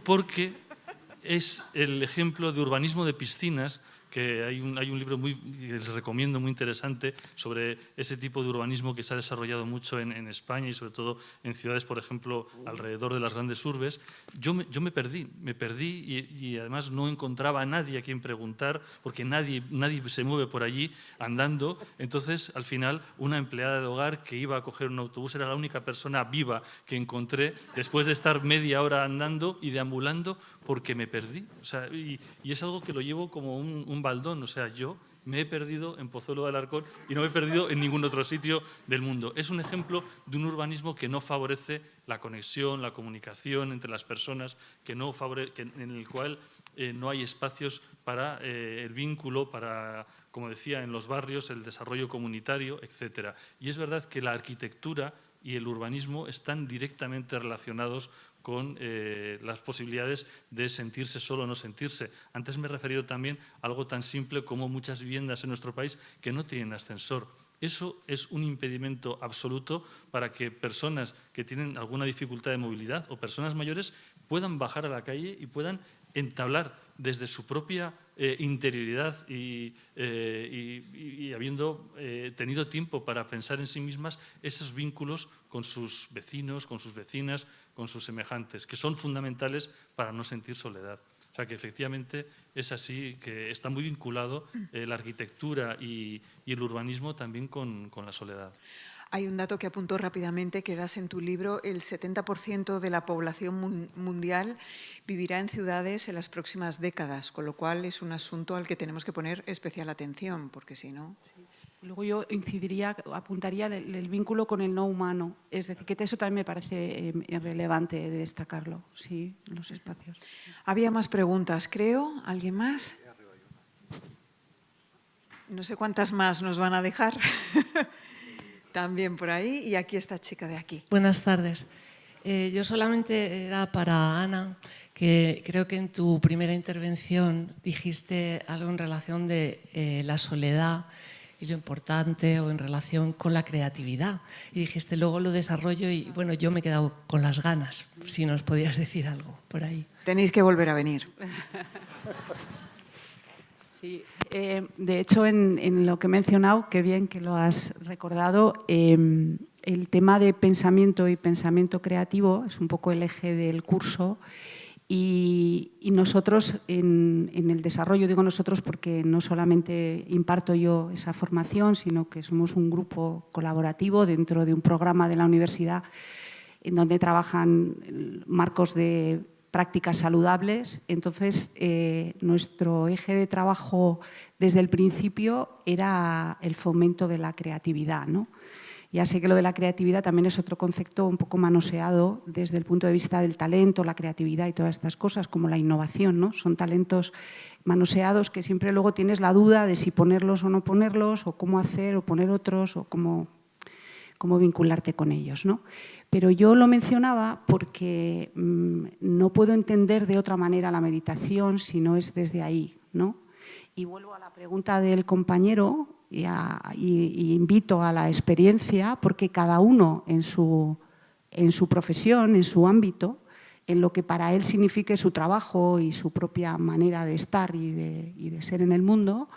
porque es el ejemplo de urbanismo de piscinas, que hay un libro que les recomiendo muy interesante sobre ese tipo de urbanismo que se ha desarrollado mucho en España y sobre todo en ciudades, por ejemplo, alrededor de las grandes urbes. Yo me perdí y además no encontraba a nadie a quien preguntar, porque nadie se mueve por allí andando. Entonces, al final, una empleada de hogar que iba a coger un autobús era la única persona viva que encontré después de estar media hora andando y deambulando, porque me perdí. O sea, y es algo que lo llevo como un baldón. O sea, yo me he perdido en Pozuelo de Alarcón y no me he perdido en ningún otro sitio del mundo. Es un ejemplo de un urbanismo que no favorece la conexión, la comunicación entre las personas, en el cual no hay espacios para el vínculo, para, como decía, en los barrios, el desarrollo comunitario, etc. Y es verdad que la arquitectura y el urbanismo están directamente relacionados con las posibilidades de sentirse solo o no sentirse. Antes me he referido también a algo tan simple como muchas viviendas en nuestro país que no tienen ascensor. Eso es un impedimento absoluto para que personas que tienen alguna dificultad de movilidad o personas mayores puedan bajar a la calle y puedan entablar desde su propia interioridad y habiendo tenido tiempo para pensar en sí mismas esos vínculos con sus vecinos, con sus vecinas, con sus semejantes, que son fundamentales para no sentir soledad. O sea que efectivamente es así, que está muy vinculado la arquitectura y el urbanismo también con la soledad. Hay un dato que apuntó rápidamente que das en tu libro: el 70% de la población mundial vivirá en ciudades en las próximas décadas, con lo cual es un asunto al que tenemos que poner especial atención, porque si no… Sí. Luego yo apuntaría el vínculo con el no humano, es decir, que eso también me parece relevante de destacarlo, sí, en los espacios. Había más preguntas, creo. ¿Alguien más? No sé cuántas más nos van a dejar. También por ahí, y aquí esta chica de aquí. Buenas tardes. Yo solamente era para Ana, que creo que en tu primera intervención dijiste algo en relación de la soledad y lo importante, o en relación con la creatividad. Y dijiste, luego lo desarrollo, y bueno, yo me he quedado con las ganas, si nos podías decir algo por ahí. Tenéis que volver a venir. Sí, de hecho, en lo que he mencionado, qué bien que lo has recordado, el tema de pensamiento y pensamiento creativo es un poco el eje del curso, y nosotros en el desarrollo, digo nosotros porque no solamente imparto yo esa formación, sino que somos un grupo colaborativo dentro de un programa de la universidad en donde trabajan marcos de prácticas saludables. Entonces, nuestro eje de trabajo desde el principio era el fomento de la creatividad, ¿no? Ya sé que lo de la creatividad también es otro concepto un poco manoseado desde el punto de vista del talento, la creatividad y todas estas cosas, como la innovación, ¿no? Son talentos manoseados que siempre luego tienes la duda de si ponerlos o no ponerlos, o cómo hacer o poner otros, o cómo vincularte con ellos, ¿no? Pero yo lo mencionaba porque no puedo entender de otra manera la meditación si no es desde ahí, ¿no? Y vuelvo a la pregunta del compañero y invito a la experiencia, porque cada uno en su profesión, en su ámbito, en lo que para él signifique su trabajo y su propia manera de estar y de ser en el mundo,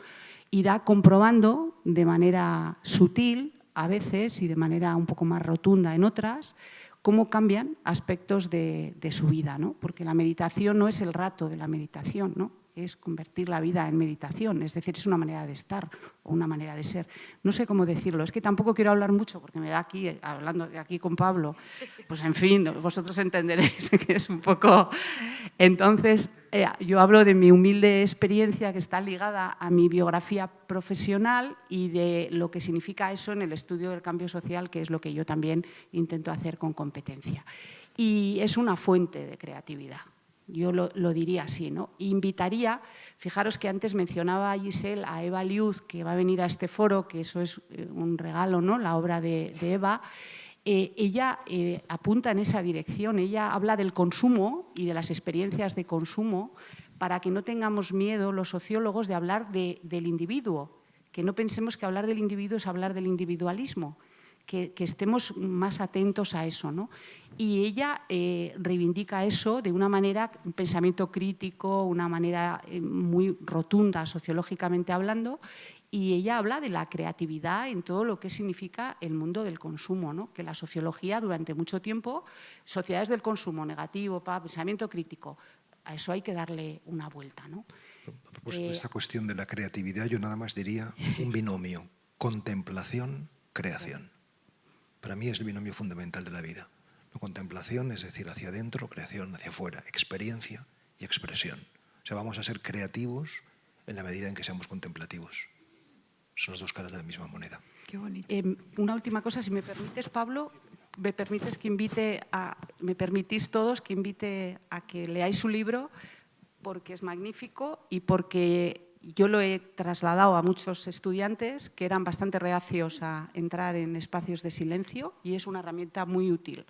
irá comprobando de manera sutil a veces y de manera un poco más rotunda en otras, cómo cambian aspectos de su vida, ¿no? Porque la meditación no es el rato de la meditación, ¿no? Es convertir la vida en meditación, es decir, es una manera de estar o una manera de ser. No sé cómo decirlo, es que tampoco quiero hablar mucho porque me da aquí, hablando aquí con Pablo, pues en fin, vosotros entenderéis que es un poco... Entonces, yo hablo de mi humilde experiencia que está ligada a mi biografía profesional y de lo que significa eso en el estudio del cambio social, que es lo que yo también intento hacer con competencia. Y es una fuente de creatividad. Yo lo diría así, ¿no? Invitaría, fijaros que antes mencionaba a Giselle, a Eva Liuz, que va a venir a este foro, que eso es un regalo, ¿no? La obra de Eva. Ella apunta en esa dirección, ella habla del consumo y de las experiencias de consumo para que no tengamos miedo los sociólogos de hablar del individuo, que no pensemos que hablar del individuo es hablar del individualismo, que estemos más atentos a eso, ¿no? Y ella reivindica eso de una manera, un pensamiento crítico, una manera muy rotunda sociológicamente hablando, y ella habla de la creatividad en todo lo que significa el mundo del consumo, ¿no? Que la sociología durante mucho tiempo, sociedades del consumo negativo, pensamiento crítico, a eso hay que darle una vuelta, ¿no? Pues esta cuestión de la creatividad yo nada más diría un binomio, contemplación-creación. Para mí es el binomio fundamental de la vida. La contemplación, es decir, hacia adentro, creación hacia afuera, experiencia y expresión. O sea, vamos a ser creativos en la medida en que seamos contemplativos. Son las dos caras de la misma moneda. Qué bonito. Una última cosa, si me permites, Pablo, me permitís todos que invite a que leáis su libro, porque es magnífico y porque yo lo he trasladado a muchos estudiantes que eran bastante reacios a entrar en espacios de silencio y es una herramienta muy útil.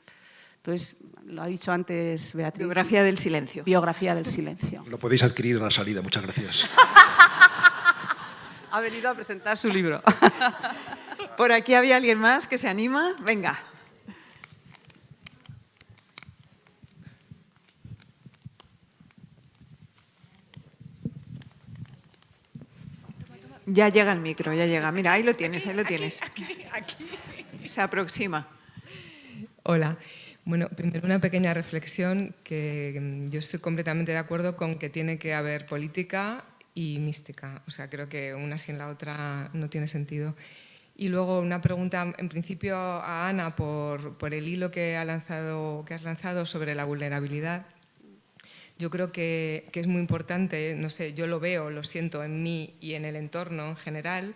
Entonces, lo ha dicho antes Beatriz. Biografía del silencio. Biografía del silencio. Lo podéis adquirir a la salida. Muchas gracias. Ha venido a presentar su libro. ¿Por aquí había alguien más que se anima? Venga. Ya llega el micro, ya llega. Mira, ahí lo tienes, ahí lo tienes. Aquí. Se aproxima. Hola. Bueno, primero una pequeña reflexión que yo estoy completamente de acuerdo con que tiene que haber política y mística. O sea, creo que una sin la otra no tiene sentido. Y luego una pregunta, en principio, a Ana por el hilo que has lanzado sobre la vulnerabilidad. Yo creo que es muy importante, no sé, yo lo veo, lo siento en mí y en el entorno en general.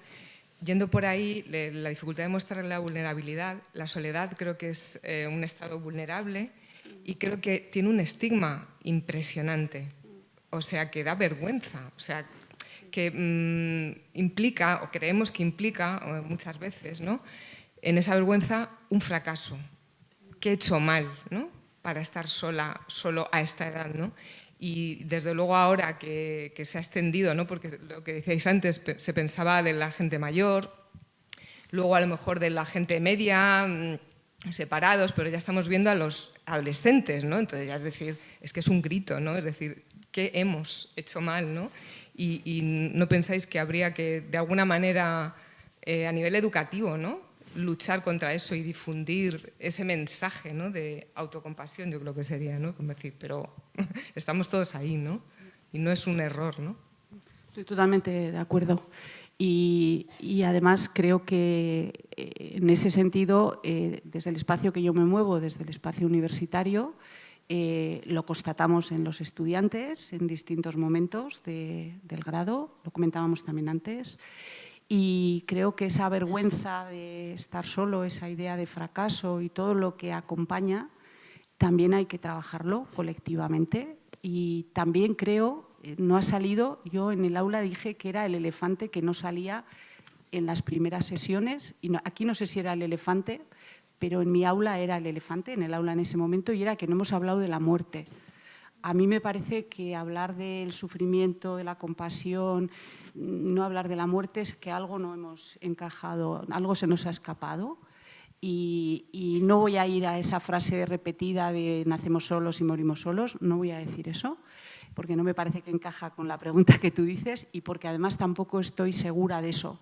Yendo por ahí, la dificultad de mostrar la vulnerabilidad, la soledad creo que es un estado vulnerable y creo que tiene un estigma impresionante, o sea, que da vergüenza, o sea, que implica, o creemos que implica muchas veces, ¿no?, en esa vergüenza un fracaso, que he hecho mal, ¿no?, para estar solo a esta edad, ¿no? Y desde luego ahora que se ha extendido, ¿no?, porque lo que decíais antes se pensaba de la gente mayor, luego a lo mejor de la gente media, separados, pero ya estamos viendo a los adolescentes, ¿no? Entonces ya es decir, es que es un grito, ¿no? Es decir, ¿qué hemos hecho mal, ¿no? Y no pensáis que habría que, de alguna manera, a nivel educativo, ¿no?, luchar contra eso y difundir ese mensaje, ¿no?, de autocompasión, yo creo que sería, ¿no?, como decir, pero estamos todos ahí, ¿no?, y no es un error, ¿no? Estoy totalmente de acuerdo. Y además creo que en ese sentido, desde el espacio que yo me muevo, desde el espacio universitario, lo constatamos en los estudiantes en distintos momentos del grado, lo comentábamos también antes, y creo que esa vergüenza de estar solo, esa idea de fracaso y todo lo que acompaña, también hay que trabajarlo colectivamente. Y también creo, no ha salido, yo en el aula dije que era el elefante que no salía en las primeras sesiones, y aquí no sé si era el elefante, pero en mi aula era el elefante, en el aula en ese momento, y era que no hemos hablado de la muerte. A mí me parece que hablar del sufrimiento, de la compasión, no hablar de la muerte es que algo no hemos encajado, algo se nos ha escapado. Y no voy a ir a esa frase repetida de nacemos solos y morimos solos, no voy a decir eso, porque no me parece que encaja con la pregunta que tú dices y porque además tampoco estoy segura de eso,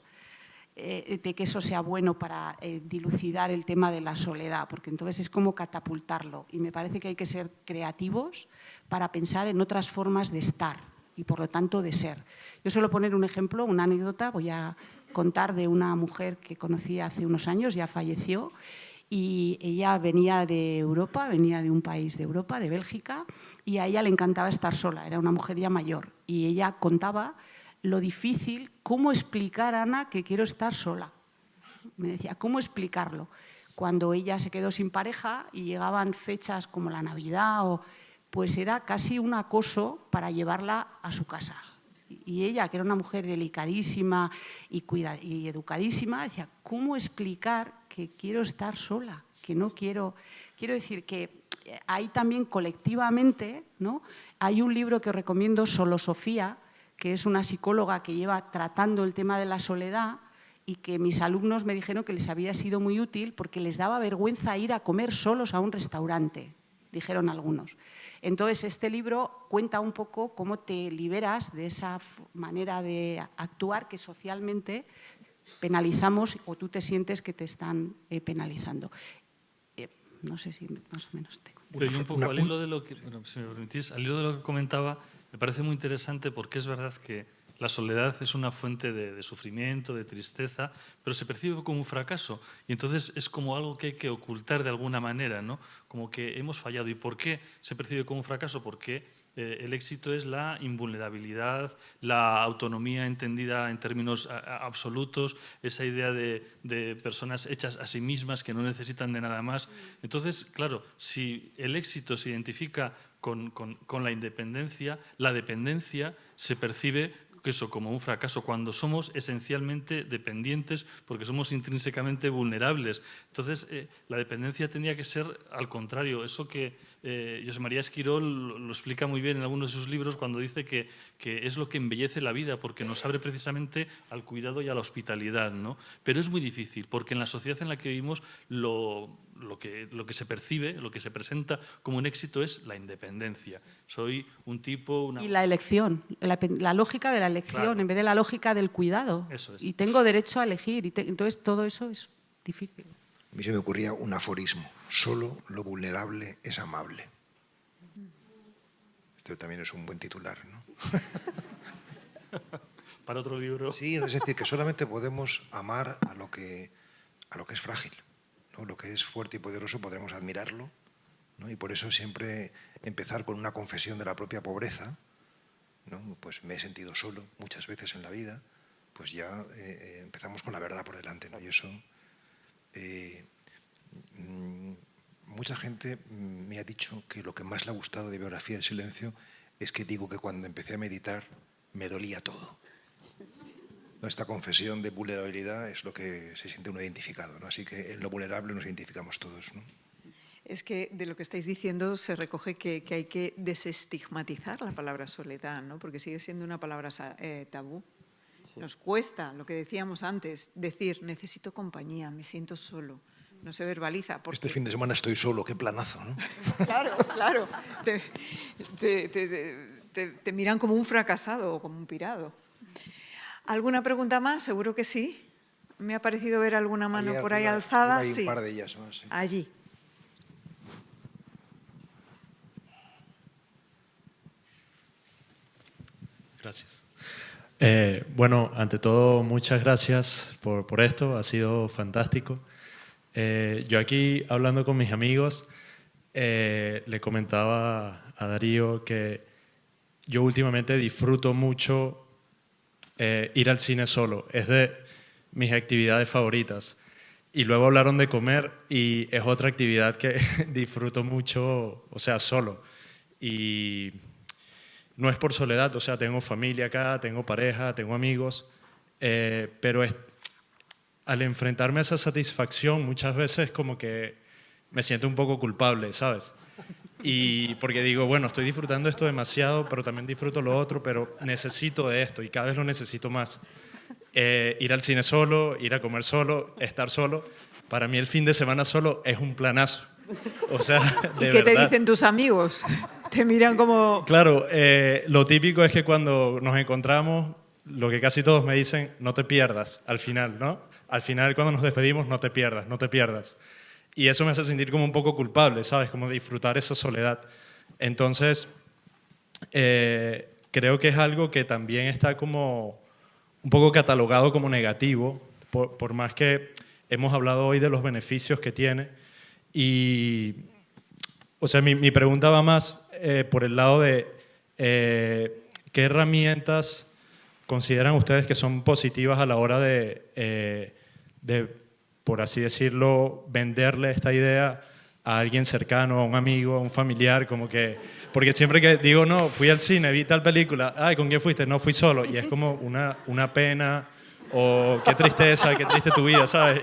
de que eso sea bueno para dilucidar el tema de la soledad, porque entonces es como catapultarlo y me parece que hay que ser creativos para pensar en otras formas de estar y por lo tanto de ser. Yo suelo poner un ejemplo, una anécdota, voy a contar de una mujer que conocí hace unos años, ya falleció, y ella venía de Europa, venía de un país de Europa, de Bélgica, y a ella le encantaba estar sola, era una mujer ya mayor, y ella contaba lo difícil, cómo explicar, Ana, que quiero estar sola. Me decía, ¿cómo explicarlo? Cuando ella se quedó sin pareja y llegaban fechas como la Navidad, pues era casi un acoso para llevarla a su casa. Y ella, que era una mujer delicadísima y educadísima, decía, ¿cómo explicar que quiero estar sola? Que no quiero... Quiero decir que hay también colectivamente, ¿no? Hay un libro que os recomiendo, Solosofía, que es una psicóloga que lleva tratando el tema de la soledad y que mis alumnos me dijeron que les había sido muy útil porque les daba vergüenza ir a comer solos a un restaurante, dijeron algunos. Entonces, este libro cuenta un poco cómo te liberas de esa manera de actuar que socialmente penalizamos o tú te sientes que te están penalizando. No sé si más o menos tengo. Pero yo un poco al hilo de lo que, bueno, si me permitís, al hilo de lo que comentaba, me parece muy interesante porque es verdad que la soledad es una fuente de sufrimiento, de tristeza, pero se percibe como un fracaso y entonces es como algo que hay que ocultar de alguna manera, ¿no? Como que hemos fallado. ¿Y por qué se percibe como un fracaso? Porque el éxito es la invulnerabilidad, la autonomía entendida en términos absolutos, esa idea de personas hechas a sí mismas que no necesitan de nada más. Entonces, claro, si el éxito se identifica con la independencia, la dependencia se percibe eso como un fracaso, cuando somos esencialmente dependientes porque somos intrínsecamente vulnerables. Entonces, la dependencia tendría que ser al contrario, eso que José María Esquirol lo explica muy bien en algunos de sus libros cuando dice que es lo que embellece la vida porque nos abre precisamente al cuidado y a la hospitalidad, ¿no? Pero es muy difícil porque en la sociedad en la que vivimos lo que se percibe, lo que se presenta como un éxito es la independencia. Soy un tipo... Y la elección, la lógica de la elección, claro, en vez de la lógica del cuidado. Eso es. Y tengo derecho a elegir. Entonces, todo eso es difícil. A mí se me ocurría un aforismo. Solo lo vulnerable es amable. Este también es un buen titular, ¿no? Para otro libro. Sí, es decir, que solamente podemos amar a lo que es frágil, ¿no? Lo que es fuerte y poderoso podremos admirarlo, ¿no? Y por eso siempre empezar con una confesión de la propia pobreza, ¿no? Pues me he sentido solo muchas veces en la vida, pues ya empezamos con la verdad por delante, ¿no? Y eso... mucha gente me ha dicho que lo que más le ha gustado de Biografía del Silencio es que digo que cuando empecé a meditar me dolía todo. Esta confesión de vulnerabilidad es lo que se siente uno identificado, ¿no? Así que en lo vulnerable nos identificamos todos, ¿no? Es que de lo que estáis diciendo se recoge que hay que desestigmatizar la palabra soledad, ¿no? Porque sigue siendo una palabra tabú. Sí. Nos cuesta, lo que decíamos antes, decir necesito compañía, me siento solo. No se verbaliza. Porque... Este fin de semana estoy solo, qué planazo, ¿no? Claro, claro. Te miran como un fracasado o como un pirado. ¿Alguna pregunta más? Seguro que sí. Me ha parecido ver alguna mano por ahí alzada. Hay sí. un par de ellas más. Sí. Allí. Gracias. Bueno, ante todo, muchas gracias por esto. Ha sido fantástico. Yo aquí, hablando con mis amigos, le comentaba a Darío que yo últimamente disfruto mucho ir al cine solo. Es de mis actividades favoritas. Y luego hablaron de comer y es otra actividad que disfruto mucho, o sea, solo. Y no es por soledad, o sea, tengo familia acá, tengo pareja, tengo amigos, pero al enfrentarme a esa satisfacción muchas veces como que me siento un poco culpable, ¿sabes? Y porque digo, bueno, estoy disfrutando esto demasiado, pero también disfruto lo otro, pero necesito de esto y cada vez lo necesito más. Ir al cine solo, ir a comer solo, estar solo, Para mí el fin de semana solo es un planazo. O sea, de ¿Y qué te verdad. dicen tus amigos? Te miran como... Claro, lo típico es que cuando nos encontramos, lo que casi todos me dicen, no te pierdas, al final, ¿no? Al final, cuando nos despedimos, no te pierdas, no te pierdas. Y eso me hace sentir como un poco culpable, ¿sabes? Como disfrutar esa soledad. Entonces, creo que es algo que también está como un poco catalogado como negativo, por más que hemos hablado hoy de los beneficios que tiene. Y, o sea, mi pregunta va más por el lado de qué herramientas consideran ustedes que son positivas a la hora de, por así decirlo, venderle esta idea a alguien cercano, a un amigo, a un familiar, como que... Porque siempre que digo, no, fui al cine, vi tal película, ay, ¿con quién fuiste? No, fui solo. Y es como una pena o qué tristeza, qué triste tu vida, ¿sabes?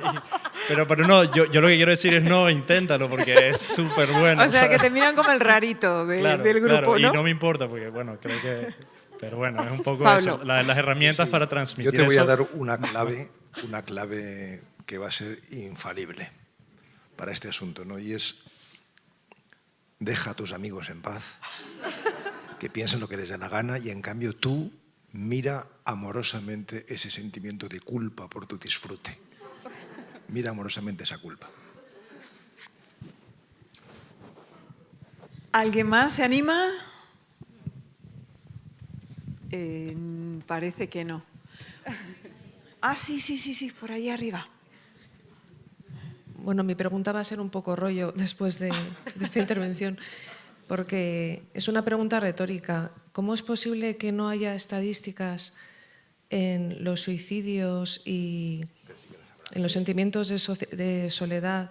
Pero no, yo lo que quiero decir es no, inténtalo, porque es súper bueno. O sea, ¿sabes? que te miran como el rarito Claro, del grupo, claro, ¿no? y no me importa, porque bueno, creo que... Pero bueno, es un poco Pablo. eso, las herramientas para transmitir Yo te voy eso. a dar una clave que va a ser infalible para este asunto, ¿no? Y es, deja a tus amigos en paz, que piensen lo que les dé la gana, y en cambio tú mira amorosamente ese sentimiento de culpa por tu disfrute. Mira amorosamente esa culpa. ¿Alguien más se anima? Parece que no. Ah, sí, por ahí arriba. Bueno, mi pregunta va a ser un poco rollo después de esta intervención, porque es una pregunta retórica. ¿Cómo es posible que no haya estadísticas en los suicidios y en los sentimientos de soledad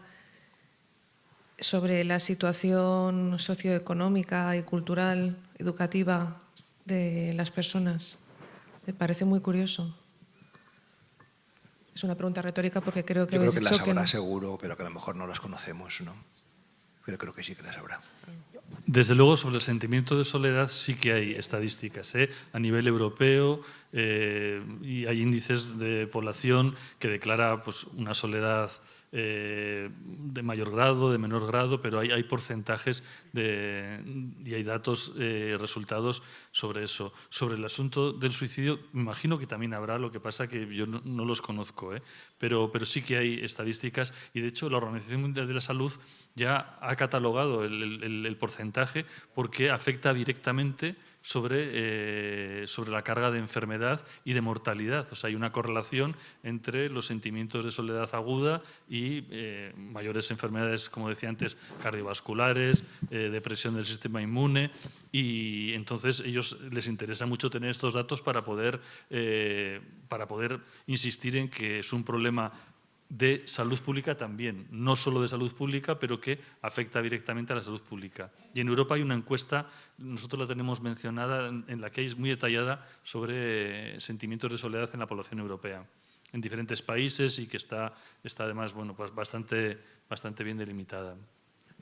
sobre la situación socioeconómica y cultural, educativa de las personas? Me parece muy curioso. Es una pregunta retórica porque creo que Yo creo habéis que las dicho que habrá no. seguro, pero que a lo mejor no las conocemos, ¿no? Pero creo que sí que las habrá. Desde luego, sobre el sentimiento de soledad sí que hay estadísticas a nivel europeo, y hay índices de población que declara pues, una soledad de mayor grado, de menor grado, pero hay porcentajes y hay datos, resultados sobre eso. Sobre el asunto del suicidio, me imagino que también habrá, lo que pasa que yo no los conozco, pero sí que hay estadísticas, y de hecho la Organización Mundial de la Salud ya ha catalogado el porcentaje porque afecta directamente sobre la carga de enfermedad y de mortalidad. O sea, hay una correlación entre los sentimientos de soledad aguda y mayores enfermedades, como decía antes, cardiovasculares, depresión del sistema inmune, y entonces ellos les interesa mucho tener estos datos para poder insistir en que es un problema de salud pública también, no solo de salud pública, pero que afecta directamente a la salud pública. Y en Europa hay una encuesta, nosotros la tenemos mencionada, en la que es muy detallada sobre sentimientos de soledad en la población europea, en diferentes países, y que está además pues bastante bien delimitada.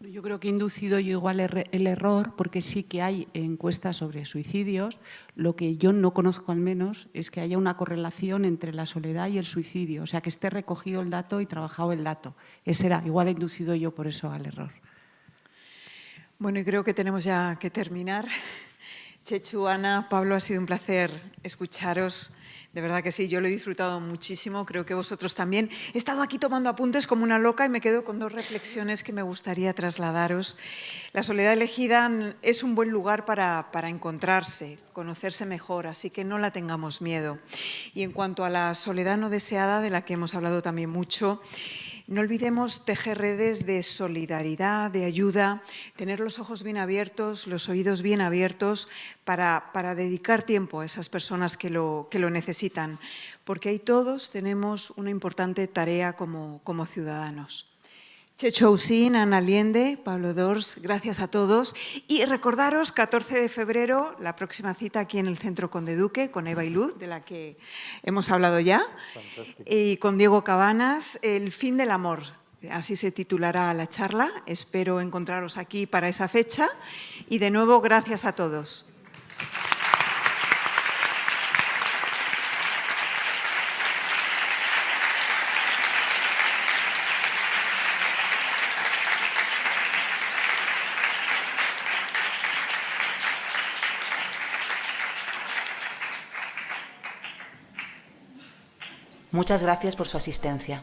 Yo creo que he inducido yo igual el error, porque sí que hay encuestas sobre suicidios. Lo que yo no conozco al menos es que haya una correlación entre la soledad y el suicidio, o sea, que esté recogido el dato y trabajado el dato. Ese era, igual he inducido yo por eso al error. Bueno, y creo que tenemos ya que terminar. Chechu, Ana, Pablo, ha sido un placer escucharos. De verdad que sí, yo lo he disfrutado muchísimo, creo que vosotros también. He estado aquí tomando apuntes como una loca y me quedo con dos reflexiones que me gustaría trasladaros. La soledad elegida es un buen lugar para encontrarse, conocerse mejor, así que no la tengamos miedo. Y en cuanto a la soledad no deseada, de la que hemos hablado también mucho, no olvidemos tejer redes de solidaridad, de ayuda, tener los ojos bien abiertos, los oídos bien abiertos para dedicar tiempo a esas personas que lo necesitan, porque ahí todos tenemos una importante tarea como ciudadanos. Chechu Ausín, Ana Allende, Pablo Dors, gracias a todos. Y recordaros, 14 de febrero, la próxima cita aquí en el Centro Conde Duque, con Eva y Luz, de la que hemos hablado ya, y con Diego Cabanas, El fin del amor. Así se titulará la charla. Espero encontraros aquí para esa fecha. Y de nuevo, gracias a todos. Muchas gracias por su asistencia.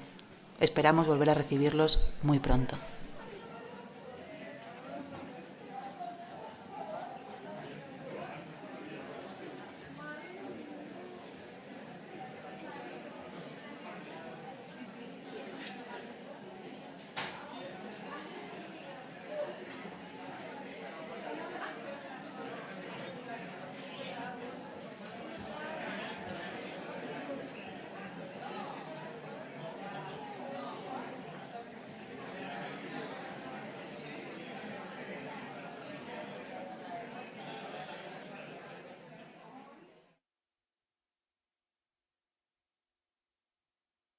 Esperamos volver a recibirlos muy pronto.